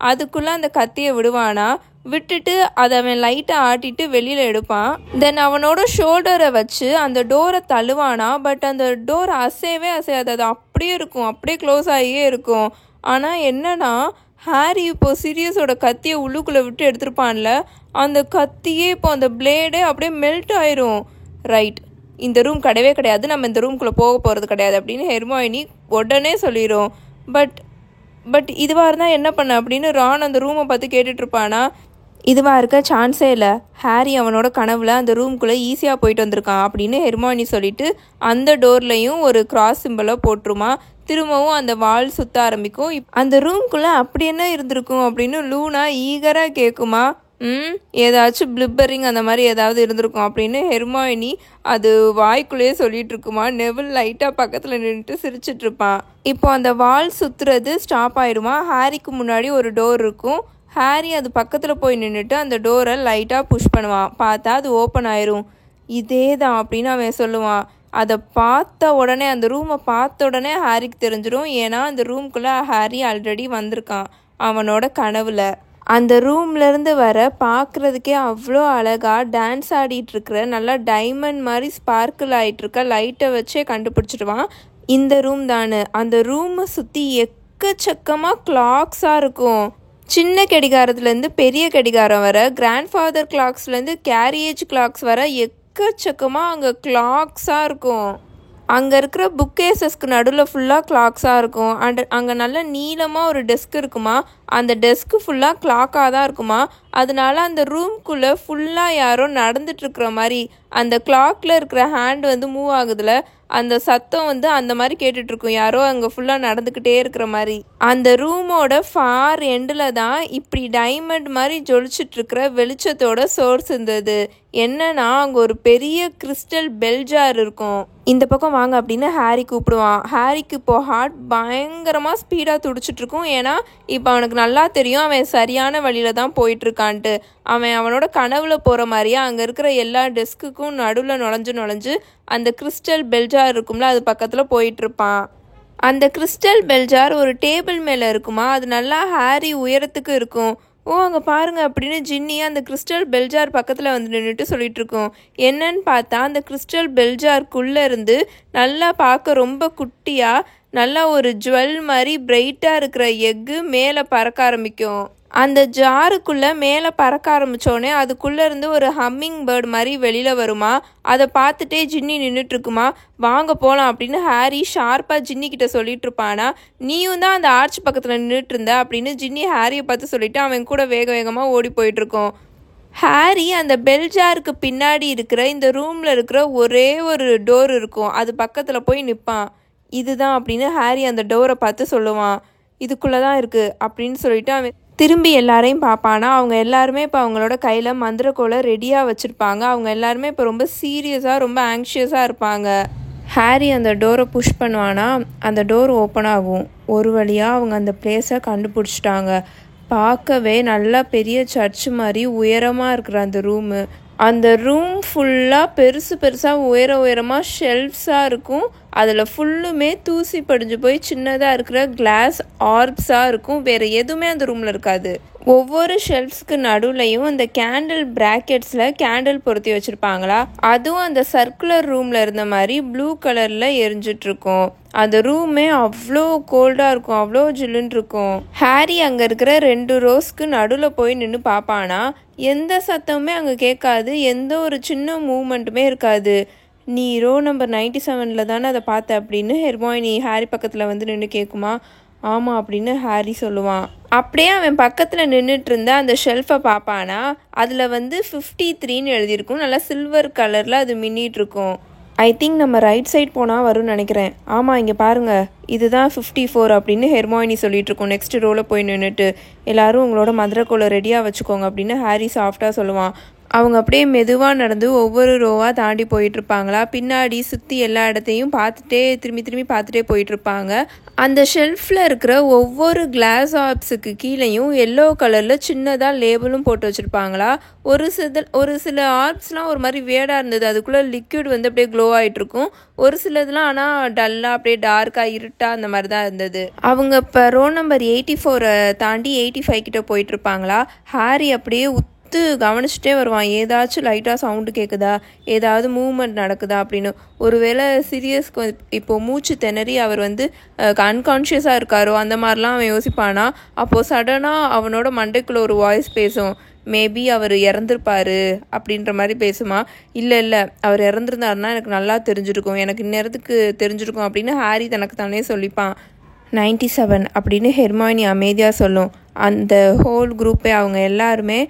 அதுக்குள்ளே அந்த கத்தியை விடுவானா. விட்டுட்டு அதை அவன் லைட்டாக ஆட்டிட்டு வெளியில் எடுப்பான். தென் அவனோட ஷோல்டரை வச்சு அந்த டோரை தள்ளுவானா. பட் அந்த டோர் அசையவே அசையாது, அது அப்படியே இருக்கும், அப்படியே க்ளோஸ் ஆகியே இருக்கும். ஆனால் என்னன்னா ஹாரி இப்போ சீரியஸோட கத்தியை உள்ளுக்குள்ளே விட்டு எடுத்துருப்பான்ல, அந்த கத்தியே இப்போ அந்த பிளேடே அப்படியே மெல்ட் ஆயிரும். ரைட், இந்த ரூம் கிடையவே கிடையாது, நம்ம இந்த ரூம்குள்ளே போக போகிறது கிடையாது அப்படின்னு ஹெர்மைனி உடனே சொல்லிடும். பட் இதுவாக இருந்தால் என்ன பண்ண அப்படின்னு ரான் அந்த ரூமை பார்த்து கேட்டுட்ருப்பானா. இதுவாக இருக்க சான்ஸே இல்லை, ஹாரி அவனோட கனவுல அந்த ரூம்குள்ளே ஈஸியாக போயிட்டு வந்திருக்கான் அப்படின்னு ஹெர்மைனி சொல்லிட்டு அந்த டோர்லையும் ஒரு கிராஸ் சிம்பிளை போட்டுருமா. திரும்பவும் அந்த வால் சுற்ற ஆரம்பிக்கும். அந்த ரூம்குள்ளே அப்படி என்ன இருந்திருக்கும் அப்படின்னு லூனா ஈகராக கேட்குமா. ஏதாச்சும் பிளிப்பரிங் அந்த மாதிரி ஏதாவது இருந்திருக்கும் அப்படின்னு ஹெர்மைனி அது வாய்க்குள்ளேயே சொல்லிட்டு இருக்குமா. நெவில் லைட்டாக பக்கத்தில் நின்றுட்டு சிரிச்சிட்டு இருப்பான். இப்போ அந்த வால் சுற்றுறது ஸ்டாப் ஆயிடுமா. ஹாரிக்கு முன்னாடி ஒரு டோர் இருக்கும். ஹாரி அது பக்கத்தில் போய் நின்றுட்டு அந்த டோரை லைட்டாக புஷ் பண்ணுவான். பார்த்தா அது ஓப்பன் ஆயிரும். இதே தான் அப்படின்னு அவன் சொல்லுவான். அதை பார்த்த உடனே அந்த ரூமை பார்த்த உடனே ஹாரிக்கு தெரிஞ்சிடும். ஏன்னா அந்த ரூம்குள்ளே ஹாரி ஆல்ரெடி வந்திருக்கான் அவனோட கனவுல. அந்த ரூம்லேருந்து வர பார்க்குறதுக்கே அவ்வளோ அழகாக டான்ஸ் ஆடிட்டுருக்கிற நல்லா டைமண்ட் மாதிரி ஸ்பார்க்கிள் ஆகிட்டுருக்க லைட்டை வச்சே கண்டுபிடிச்சிடுவான் இந்த ரூம் தானு. அந்த ரூமை சுற்றி எக்கச்சக்கமாக கிளாக்ஸாக இருக்கும். சின்ன கடிகாரத்துலேருந்து பெரிய கடிகாரம் வர, கிராண்ட்ஃபாதர் கிளாக்ஸ்லேருந்து கேரியேஜ் கிளாக்ஸ் வர எக்கச்சக்கமாக அங்கே கிளாக்ஸாக இருக்கும். அங்கே இருக்கிற புக்கேசஸ்க்கு நடுவில் ஃபுல்லாக கிளாக்ஸாக இருக்கும். அங்கே நல்ல நீளமாக ஒரு டெஸ்க் இருக்குமா, அந்த டெஸ்க்கு ஃபுல்லாக கிளாக்காக தான் இருக்குமா. அதனால அந்த ரூம்குள்ளே ஃபுல்லாக யாரோ நடந்துட்டுருக்குற மாதிரி அந்த கிளாக்கில் இருக்கிற ஹேண்ட் வந்து மூவ் ஆகுதுல, அந்த சத்தம் வந்து அந்த மாதிரி கேட்டுட்ருக்கும். யாரோ அங்கே ஃபுல்லாக நடந்துக்கிட்டே இருக்கிற மாதிரி. அந்த ரூமோட ஃபார் எண்டில் தான் இப்படி டைமண்ட் மாதிரி ஜொலிச்சிட்ருக்கிற வெளிச்சத்தோட சோர்ஸ் இருந்தது. என்னன்னா அங்கே ஒரு பெரிய கிறிஸ்டல் பெல் ஜார் இருக்கும். இந்த பக்கம் வாங்க அப்படின்னு ஹாரி கூப்பிடுவான். ஹாரிக்கு இப்போ ஹார்ட் பயங்கரமாக ஸ்பீடாக துடிச்சிட்ருக்கும். ஏன்னா இப்போ அவனுக்கு நல்லா தெரியும் அவன் சரியான வழியில் தான் போயிட்டுருக்கான்ட்டு. அவனோட கனவுல போகிற மாதிரியே அங்கே இருக்கிற எல்லா டெஸ்க்குக்கும் நடுவில் நுழைஞ்சு அந்த கிறிஸ்டல் பெல்ஜார் இருக்கும்ல, அது பக்கத்தில் போயிட்டுருப்பான். அந்த கிறிஸ்டல் பெல்ஜார் ஒரு டேபிள் மேலே இருக்குமா. அது நல்லா ஹாரி உயரத்துக்கு இருக்கும். ஓ அங்கே பாருங்க அப்படின்னு ஜின்னி அந்த கிறிஸ்டல் பெல்ஜார் பக்கத்தில் வந்து நின்றுட்டு சொல்லிட்டு இருக்கோம். என்னன்னு பார்த்தா அந்த கிறிஸ்டல் பெல்ஜார்க்குள்ளே இருந்து நல்லா பார்க்க ரொம்ப குட்டியாக நல்லா ஒரு ஜுவல் மாதிரி பிரைட்டாக இருக்கிற எக்கு மேலே பறக்க ஆரம்பிக்கும். அந்த ஜாருக்குள்ளே மேலே பறக்க ஆரம்பித்தோடனே அதுக்குள்ளே இருந்து ஒரு ஹம்மிங் பேர்டு மாதிரி வெளியில் வருமா. அதை பார்த்துட்டே ஜின்னி நின்றுட்டுருக்குமா. வாங்க போகலாம் அப்படின்னு ஹாரி ஷார்ப்பாக ஜின்னிக்கிட்ட சொல்லிட்டு இருப்பானா. நீயும் தான் அந்த ஆர்ச் பக்கத்தில் நின்றுட்டு இருந்த அப்படின்னு ஜின்னி ஹாரியை பார்த்து சொல்லிவிட்டு அவன் கூட வேகமாக ஓடி போயிட்டுருக்கோம். ஹாரி அந்த பெல்ஜாருக்கு பின்னாடி இருக்கிற இந்த ரூமில் இருக்கிற ஒரே ஒரு டோர் இருக்கும், அது பக்கத்தில் போய் நிற்பான். இதுதான் அப்படின்னு ஹாரி அந்த டோரை பார்த்து சொல்லுவான். இதுக்குள்ளே தான் இருக்குது அப்படின்னு சொல்லிட்டு அவன் திரும்பி எல்லாரையும் பார்ப்பானா. அவங்க எல்லாருமே இப்போ அவங்களோட கையில் மந்திரக்கோலை ரெடியாக வச்சுருப்பாங்க. அவங்க எல்லாருமே இப்போ ரொம்ப சீரியஸாக ரொம்ப ஆங்ஷியஸாக இருப்பாங்க. ஹாரி அந்த டோரை புஷ் பண்ணுவானா, அந்த டோர் ஓப்பன் ஆகும். ஒரு வழியாக அவங்க அந்த பிளேஸை கண்டுபிடிச்சிட்டாங்க. பார்க்கவே நல்லா பெரிய சர்ச் மாதிரி உயரமாக இருக்கிற அந்த ரூமு. அந்த ரூம் ஃபுல்லாக பெருசாக உயரமாக ஷெல்ஃப்ஸாக இருக்கும். அதில் ஃபுல்லுமே தூசி படிஞ்சு போய் சின்னதாக இருக்கிற கிளாஸ் ஆர்ப்ஸாக இருக்கும். வேறு எதுவுமே அந்த ரூமில் இருக்காது. ஒவ்வொரு ஷெல்ஃப்ஸ்க்கு நடுவுலையும் அந்த கேண்டில் பிராக்கெட்ஸில் கேண்டில் பொருத்தி வச்சுருப்பாங்களா, அதுவும் அந்த சர்க்குலர் ரூமில் இருந்த மாதிரி ப்ளூ கலரில் எரிஞ்சிட்ருக்கும். அந்த ரூமே அவ்வளோ கோல்டாக இருக்கும், அவ்வளோ ஜில்லுன்னு இருக்கும். ஹாரி அங்கே இருக்கிற 2 ரோஸ்க்கு நடுவில் போய் நின்று பார்ப்பானா. எந்த சத்தமுமே அங்கே கேட்காது, எந்த ஒரு சின்ன மூமெண்ட்டுமே இருக்காது. நீ ரோ நம்பர் 97 தானே அதை பார்த்த அப்படின்னு ஹெர்மாயினி ஹாரி பக்கத்தில் வந்து நின்று கேட்குமா. ஆமாம் அப்படின்னு ஹாரி சொல்லுவான். அப்படியே அவன் பக்கத்தில் நின்றுட்டு இருந்த அந்த ஷெல்ஃபை பார்ப்பானா. அதில் வந்து 53ன்னு எழுதியிருக்கும். நல்லா சில்வர் கலரில் அது மின்னிகிட்ருக்கும். ஐ திங்க் நம்ம ரைட் சைட் போனால் வரும்னு நினைக்கிறேன். ஆமாம் இங்கே பாருங்கள், இதுதான் 54 அப்படின்னு ஹெர்மாயினி சொல்லிகிட்ருக்கோம். நெக்ஸ்ட் ரோவில் போய் நின்றுட்டு எல்லோரும் உங்களோட மந்திரக்கோலை ரெடியாக வச்சுக்கோங்க அப்படின்னு ஹாரி சாஃப்டாக சொல்லுவான். அவங்க அப்படியே மெதுவாக நடந்து ஒவ்வொரு ரோவாக தாண்டி போயிட்டுருப்பாங்களா. பின்னாடி சுற்றி எல்லா இடத்தையும் பார்த்துட்டே திரும்பி பார்த்துட்டே போயிட்டுருப்பாங்க. அந்த ஷெல்ஃபில் இருக்கிற ஒவ்வொரு கிளாஸ் ஆப்ஸுக்கு கீழேயும் எல்லோ கலரில் சின்னதாக லேபிளும் போட்டு வச்சுருப்பாங்களா. ஒரு சில ஆப்ஸ்லாம் ஒரு மாதிரி வேடாக இருந்தது. அதுக்குள்ளே லிக்விட் வந்து அப்படியே க்ளோ ஆகிட்ருக்கும். ஒரு சிலதுலாம் ஆனால் டல்லாக அப்படியே டார்க்காக இருட்டாக அந்த மாதிரி தான் இருந்தது. அவங்க இப்போ ரோ நம்பர் 84 தாண்டி 85 கிட்ட போயிட்டுருப்பாங்களா. ஹாரி அப்படியே கவனிச்சுட்டே வருவான். ஏதாச்சும் லைட்டாக சவுண்டு கேட்குதா, ஏதாவது மூவ்மெண்ட் நடக்குதா அப்படின்னு. ஒருவேளை சீரியஸ்க்கு இப்போது மூச்சு திணறி அவர் வந்து அன்கான்ஷியஸாக இருக்காரோ அந்த மாதிரிலாம் அவன் யோசிப்பானா. அப்போது சடனாக அவனோட மண்டைக்குள்ளே ஒரு வாய்ஸ் பேசும். மேபி அவர் இறந்துருப்பாரு அப்படின்ற மாதிரி பேசுமா. இல்லை அவர் இறந்துருந்தாருன்னா எனக்கு நல்லா தெரிஞ்சிருக்கும், எனக்கு இந்நேரத்துக்கு தெரிஞ்சிருக்கும் அப்படின்னு ஹாரி தனக்கு தானே சொல்லிப்பான். 97 அப்படின்னு ஹெர்மாயினி அமைதியாக சொல்லும். அந்த ஹோல் குரூப்பே அவங்க எல்லாருமே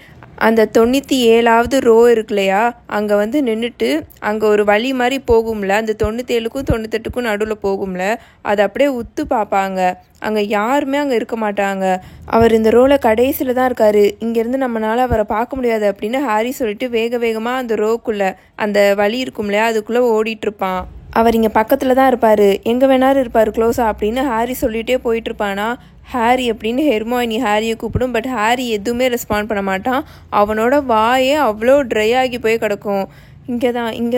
அந்த 97வது ரோ இருக்கு இல்லையா, அங்கே வந்து நின்றுட்டு அங்கே ஒரு வழி மாதிரி போகும்ல, அந்த 97க்கும் 98க்கும் நடுவில் போகும்ல, அதை அப்படியே உத்து பார்ப்பாங்க. அங்கே யாருமே அங்கே இருக்க மாட்டாங்க. அவர் இந்த ரோவில் கடைசியில் தான் இருக்கார், இங்கேருந்து நம்மளால் அவரை பார்க்க முடியாது அப்படின்னு ஹாரி சொல்லிட்டு வேகமாக அந்த ரோக்குள்ளே அந்த வழி இருக்கும் இல்லையா அதுக்குள்ளே ஓடிட்டுருப்பான். அவர் இங்கே பக்கத்தில் தான் இருப்பார், எங்கே வேணாலும் இருப்பார் க்ளோஸாக அப்படின்னு ஹாரி சொல்லிகிட்டே போயிட்டுருப்பானா. ஹாரி அப்படின்னு ஹெர்மாயினி ஹாரியை கூப்பிடும். பட் ஹாரி எதுவுமே ரெஸ்பாண்ட் பண்ண மாட்டான். அவனோட வாயே அவ்வளோ ட்ரை ஆகி போய் கிடக்கும். இங்கே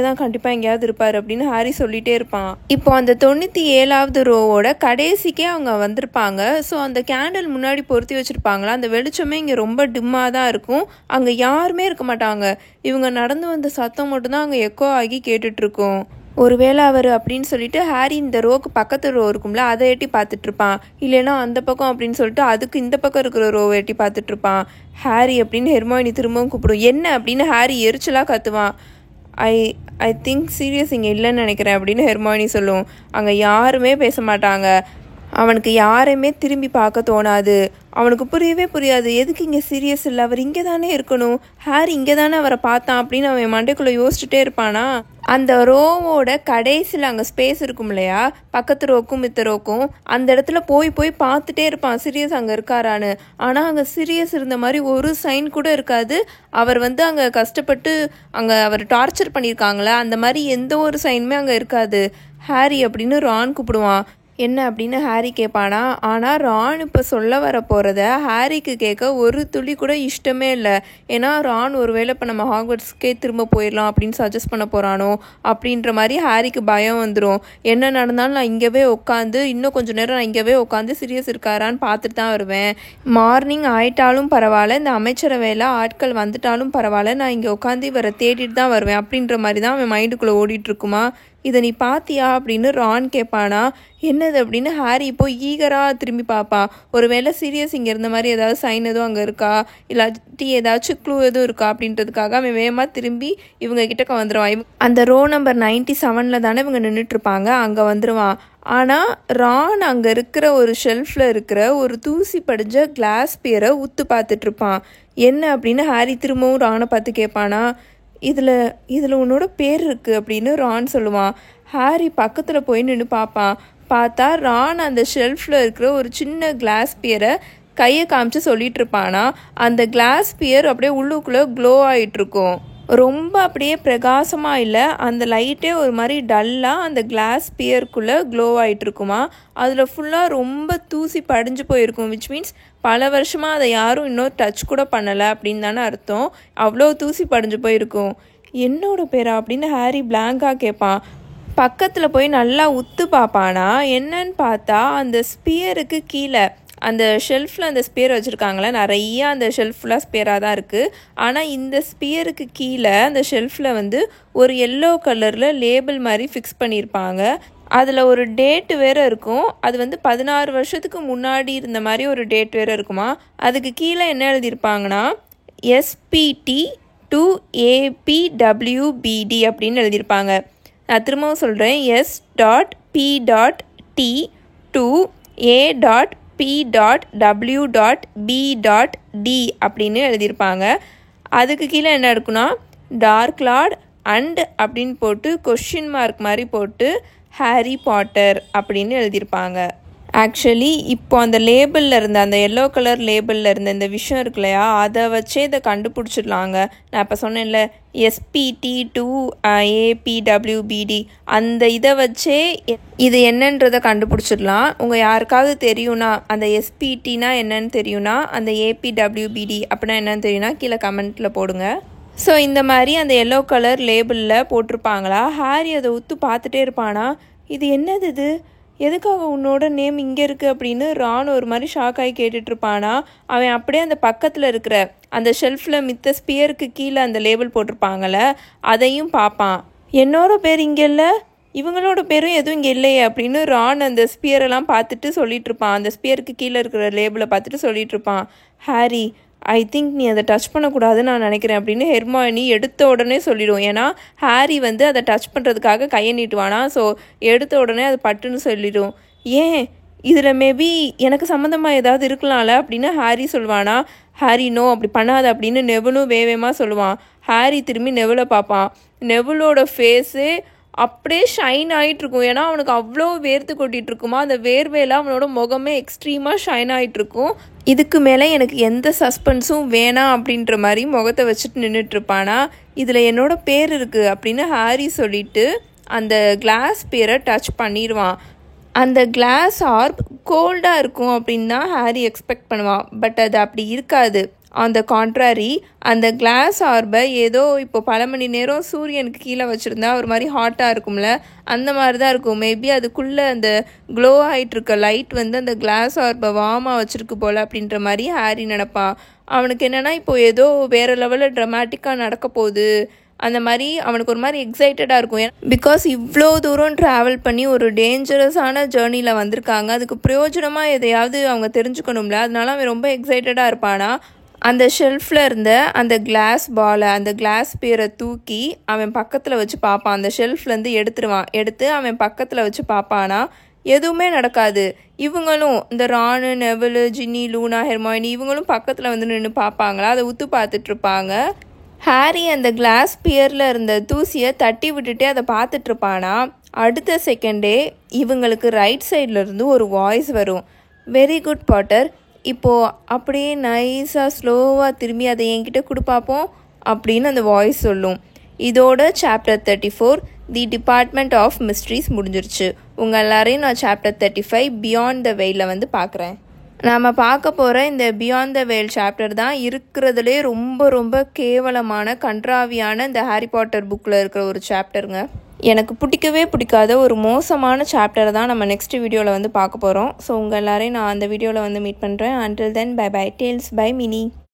தான் கண்டிப்பாக எங்கேயாவது இருப்பார் அப்படின்னு ஹாரி சொல்லிகிட்டே இருப்பான். இப்போ அந்த 97வது ரோவோட கடைசிக்கே அவங்க வந்திருப்பாங்க. ஸோ அந்த கேண்டில் முன்னாடி பொருத்தி வச்சுருப்பாங்களா, அந்த வெளிச்சமே இங்கே ரொம்ப டிம்மாக தான் இருக்கும். அங்கே யாருமே இருக்க மாட்டாங்க. இவங்க நடந்து வந்த சத்தம் மட்டும்தான் அங்கே எக்கோ ஆகி கேட்டுட்ருக்கோம். ஒருவேளை அவர் அப்படின்னு சொல்லிட்டு ஹாரி இந்த ரோக்கு பக்கத்து ரோ இருக்கும்ல அதை எட்டி பார்த்துட்ருப்பான். இல்லைன்னா அந்த பக்கம் அப்படின்னு சொல்லிட்டு அதுக்கு இந்த பக்கம் இருக்கிற ரோவை எட்டி பார்த்துட்ருப்பான். ஹாரி அப்படின்னு ஹெர்மாயினி திரும்பவும் கூப்பிடும். என்ன அப்படின்னு ஹாரி எரிச்சலாக கத்துவான். ஐ திங்க் சீரியஸ் இங்கே இல்லைன்னு நினைக்கிறேன் அப்படின்னு ஹெர்மாயினி சொல்லும். அங்கே யாருமே பேச மாட்டாங்க. அவனுக்கு யாரையுமே திரும்பி பார்க்க தோணாது. அவனுக்கு புரியவே புரியாது, எதுக்கு இங்கே சீரியஸ் இல்லை, அவர் இங்கே தானே இருக்கணும், ஹாரி இங்கே தானே அவரை பார்த்தான் அப்படின்னு அவன் மண்டைக்குள்ளே யோசிச்சுட்டே இருப்பானா. அந்த ரோவோட கடைசியில் அங்கே ஸ்பேஸ் இருக்கும் இல்லையா, பக்கத்து ரோக்கும் மித்த ரோக்கும், அந்த இடத்துல போய் போய் பார்த்துட்டே இருப்பான் சீரியஸ் அங்கே இருக்காரான்னு. ஆனால் அங்கே சீரியஸ் இருந்த மாதிரி ஒரு சைன் கூட இருக்காது. அவர் அங்கே கஷ்டப்பட்டு அங்கே அவர் டார்ச்சர் பண்ணியிருக்காங்களே அந்த மாதிரி எந்த ஒரு சைனுமே அங்கே இருக்காது. ஹாரி அப்படின்னு ரான் கூப்பிடுவான். என்ன அப்படின்னு ஹாரி கேட்பானா. ஆனால் ரான் இப்போ சொல்ல வர போகிறத ஹாரிக்கு கேட்க ஒரு துளி கூட இஷ்டமே இல்லை. ஏன்னா ரான் ஒருவேளை இப்போ நம்ம ஹாக்வர்ட்ஸ்க்கே திரும்ப போயிடலாம் அப்படின்னு சஜஸ்ட் பண்ண போகிறானோ அப்படின்ற மாதிரி ஹாரிக்கு பயம் வந்துடும். என்ன நடந்தாலும் நான் இங்கேவே உட்காந்து இன்னும் கொஞ்சம் நேரம் நான் இங்கேவே உட்காந்து சீரியஸ் இருக்காரான்னு பார்த்துட்டு தான் வருவேன். மார்னிங் ஆயிட்டாலும் பரவாயில்ல, இந்த அமைச்சரவையில் ஆட்கள் வந்துட்டாலும் பரவாயில்ல, நான் இங்கே உட்காந்து இவரை தேடிட்டு தான் வருவேன் அப்படின்ற மாதிரி தான் அவன் மைண்டுக்குள்ளே ஓடிட்டுருக்குமா. இதை நீ பார்த்தியா அப்படின்னு ரான் கேட்பானா. என்னது அப்படின்னு ஹாரி இப்போ ஈகராக திரும்பி பார்ப்பான். ஒரு வேளை சீரியஸ் இங்கே இருந்த மாதிரி ஏதாவது சைன் எதுவும் அங்கே இருக்கா, இல்லாட்டி ஏதாச்சும் க்ளூ எதுவும் இருக்கா அப்படின்றதுக்காக அவன் வேகமாக திரும்பி இவங்க கிட்டக்க வந்துடுவான். அந்த ரோ நம்பர் 97 தானே இவங்க நின்றுட்டுருப்பாங்க, அங்கே வந்துடுவான். ஆனால் ரான் அங்கே இருக்கிற ஒரு ஷெல்ஃபில் இருக்கிற ஒரு தூசி படிஞ்ச கிளாஸ் பியரை உத்து பார்த்துட்ருப்பான். என்ன அப்படின்னு ஹாரி திரும்பவும் ரானை பார்த்து கேட்பானா. இதில் உன்னோட பேர் இருக்குது அப்படின்னு ரான் சொல்லுவான். ஹாரி பக்கத்தில் போய் நின்று பார்ப்பான். பார்த்தா ரான் அந்த ஷெல்ஃபில் இருக்கிற ஒரு சின்ன கிளாஸ் பியரை கையை காமிச்சு சொல்லிட்டு இருப்பானா. அந்த கிளாஸ் பியர் அப்படியே உள்ளுக்குள்ளே க்ளோ ஆகிட்டுருக்கும். ரொம்ப அப்படியே பிரகாசமாக இல்லை, அந்த லைட்டே ஒரு மாதிரி டல்லாக அந்த கிளாஸ் பியருக்குள்ளே க்ளோ ஆகிட்டு இருக்குமா. அதில் ஃபுல்லாக ரொம்ப தூசி படிஞ்சு போயிருக்கும். விச் மீன்ஸ் பல வருஷமாக அதை யாரும் இன்னும் டச் கூட பண்ணலை அப்படின்னு தானே அர்த்தம். அவ்வளோ தூசி படிஞ்சு போயிருக்கும். என்னோட பேரா அப்படின்னு ஹாரி பிளாங்காக கேட்பான். பக்கத்தில் போய் நல்லா உத்து பார்ப்பானா. என்னன்னு பார்த்தா அந்த ஸ்பியருக்கு கீழே அந்த ஷெல்ஃபில் அந்த ஸ்பியர் வச்சுருக்காங்களே, நிறைய அந்த ஷெல்ஃப் ஃபுல்லாக ஸ்பியராக தான் இருக்குது. ஆனால் இந்த ஸ்பியருக்கு கீழே அந்த ஷெல்ஃபில் ஒரு எல்லோ கலரில் லேபிள் மாதிரி ஃபிக்ஸ் பண்ணியிருப்பாங்க. அதில் ஒரு டேட்டு வேறு இருக்கும். அது 16 வருஷத்துக்கு முன்னாடி இருந்த மாதிரி ஒரு டேட் வேறு இருக்குமா. அதுக்கு கீழே என்ன எழுதியிருப்பாங்கன்னா SPT to APWBD அப்படின்னு எழுதியிருப்பாங்க. நான் திரும்பவும் சொல்கிறேன், S.P.T to A.P.W.B.D அப்படின்னு எழுதியிருப்பாங்க. அதுக்கு கீழே என்ன இருக்குன்னா டார்க் லார்ட் அண்ட் அப்படின்னு போட்டு கொஸ்டின் மார்க் மாதிரி போட்டு ஹாரி பாட்டர் அப்படின்னு எழுதியிருப்பாங்க. ஆக்சுவலி இப்போ அந்த லேபிளில் இருந்த அந்த எல்லோ கலர் லேபிளில் இருந்த இந்த விஷயம் இருக்கு இல்லையா, அதை வச்சே இதை கண்டுபிடிச்சிடலாங்க. நான் இப்போ சொன்னேன்ல SPT to APWBD, அந்த இதை வச்சே இது என்னன்றதை கண்டுபிடிச்சிடலாம். உங்கள் யாருக்காவது தெரியும்னா அந்த SPTனா என்னன்னு தெரியும்னா, அந்த APWBD அப்படின்னா என்னன்னு தெரியும்னா கீழே கமெண்ட்டில் போடுங்க. ஸோ இந்த மாதிரி அந்த எல்லோ கலர் லேபிளில் போட்டிருப்பாங்களா. ஹாரி அதை உத்து பார்த்துட்டே இருப்பானா. இது என்னது, இது எதுக்காக உன்னோட நேம் இங்கே இருக்குது அப்படின்னு ரான் ஒரு மாதிரி ஷாக் ஆகி கேட்டுட்ருப்பானா. அவன் அப்படியே அந்த பக்கத்தில் இருக்கிற அந்த ஷெல்ஃபில் மித்த ஸ்பியருக்கு கீழே அந்த லேபிள் போட்டிருப்பாங்கள அதையும் பார்ப்பான். என்னோட பேர் இங்கே இல்லை, இவங்களோட பேரும் எதுவும் இங்கே இல்லையே அப்படின்னு ரான் அந்த ஸ்பியரெல்லாம் பார்த்துட்டு சொல்லிகிட்ருப்பான். அந்த ஸ்பியருக்கு கீழே இருக்கிற லேபிளை பார்த்துட்டு சொல்லிகிட்ருப்பான். ஹாரி, ஐ திங்க் நீ அதை டச் பண்ணக்கூடாதுன்னு நான் நினைக்கிறேன் அப்படின்னு ஹெர்மாயினி எடுத்த உடனே சொல்லிடும். ஏன்னா ஹாரி அதை டச் பண்ணுறதுக்காக கையை நீட்டுவானா. ஸோ எடுத்த உடனே அது பட்டுன்னு சொல்லிடும். ஏன் இதில் மேபி எனக்கு சம்மந்தமாக ஏதாவது இருக்கலாம்ல அப்படின்னு ஹாரி சொல்லுவானா. ஹாரி நோ, அப்படி பண்ணாத அப்படின்னு நெவிலும் வேகமாக சொல்லுவான். ஹாரி திரும்பி நெவிலை பார்ப்பான். நெவிலோட ஃபேஸே அப்படியே ஷைன் ஆகிட்டுருக்கும். ஏன்னா அவனுக்கு அவ்வளோ வேர்த்து கொட்டிகிட்ருக்குமா. அந்த வேர்வையில் அவனோட முகமே எக்ஸ்ட்ரீமாக ஷைன் ஆகிட்ருக்கும். இதுக்கு மேலே எனக்கு எந்த சஸ்பென்ஸும் வேணாம் அப்படின்ற மாதிரி முகத்தை வச்சுட்டு நின்றுட்டுருப்பானா. இதில் என்னோட பேர் இருக்குது அப்படின்னு ஹாரி சொல்லிவிட்டு அந்த கிளாஸ் பேரை டச் பண்ணிடுவான். அந்த கிளாஸ் ஆர்ப் கோல்டாக இருக்கும் அப்படின்னு தான் ஹாரி எக்ஸ்பெக்ட் பண்ணுவான். பட் அது அப்படி இருக்காது. ஆன் த கான்ட்ராரி, அந்த கிளாஸ் ஆர்பை ஏதோ இப்போ பல மணி நேரம் சூரியனுக்கு கீழே வச்சுருந்தா ஒரு மாதிரி ஹாட்டாக இருக்கும்ல, அந்த மாதிரி தான் இருக்கும். மேபி அதுக்குள்ளே அந்த க்ளோ ஆகிட்டு இருக்க லைட் அந்த கிளாஸ் ஆர்பை வார்மாக வச்சுருக்கு போல் அப்படின்ற மாதிரி ஹாரி நினப்பான். அவனுக்கு என்னென்னா இப்போ ஏதோ வேறு லெவலில் ட்ரமாட்டிக்காக நடக்க போகுது, அந்த மாதிரி அவனுக்கு ஒரு மாதிரி எக்ஸைட்டடாக இருக்கும். பிகாஸ் இவ்வளோ தூரம் ட்ராவல் பண்ணி ஒரு டேஞ்சரஸான ஜேர்னியில் வந்திருக்காங்க, அதுக்கு பிரயோஜனமாக எதையாவது அவங்க தெரிஞ்சுக்கணும்ல, அதனால அவன் ரொம்ப எக்ஸைட்டடாக இருப்பானா. அந்த ஷெல்ஃபில் இருந்த அந்த கிளாஸ் பாலை, அந்த கிளாஸ் பேரை தூக்கி அவன் பக்கத்தில் வச்சு பார்ப்பான். அந்த ஷெல்ஃப்லேருந்து எடுத்துருவான். எடுத்து அவன் பக்கத்தில் வச்சு பார்ப்பானா. எதுவுமே நடக்காது. இவங்களும் இந்த ரானு, நெவில், ஜின்னி, லூனா, ஹெர்மாயினி இவங்களும் பக்கத்தில் வந்து நின்று பார்ப்பாங்களா, அதை உத்து பார்த்துட்ருப்பாங்க. ஹாரி அந்த கிளாஸ் பியரில் இருந்த தூசியை தட்டி விட்டுட்டே அதை பார்த்துட்ருப்பானா, அடுத்த செகண்டே இவங்களுக்கு ரைட் சைடில் இருந்து ஒரு வாய்ஸ் வரும். வெரி குட் பாட்டர், இப்போது அப்படியே நைஸாக ஸ்லோவாக திரும்பி அதை என்கிட்ட கொடுப்பாப்போம் அப்படின்னு அந்த வாய்ஸ் சொல்லும். இதோட chapter 34 the department of mysteries முடிஞ்சிருச்சு. உங்கள் எல்லாரையும் நான் சாப்டர் 35 பியாண்ட் த வெயிலில் வந்து பார்க்குறேன். நாம் பார்க்க போகிற இந்த பியாண்ட் த வெயில் சாப்டர் தான் இருக்கிறதுலே ரொம்ப ரொம்ப கேவலமான கன்றாவியான இந்த ஹாரி பாட்டர் புக்கில் இருக்கிற ஒரு சாப்டருங்க. எனக்கு பிடிக்காத ஒரு மோசமான சாப்டரை தான் நம்ம நெக்ஸ்ட் வீடியோவில் வந்து பார்க்க போகிறோம். ஸோ உங்கள் எல்லாரையும் நான் அந்த வீடியோவில் வந்து மீட் பண்ணுறேன். Until then bye bye tales by mini.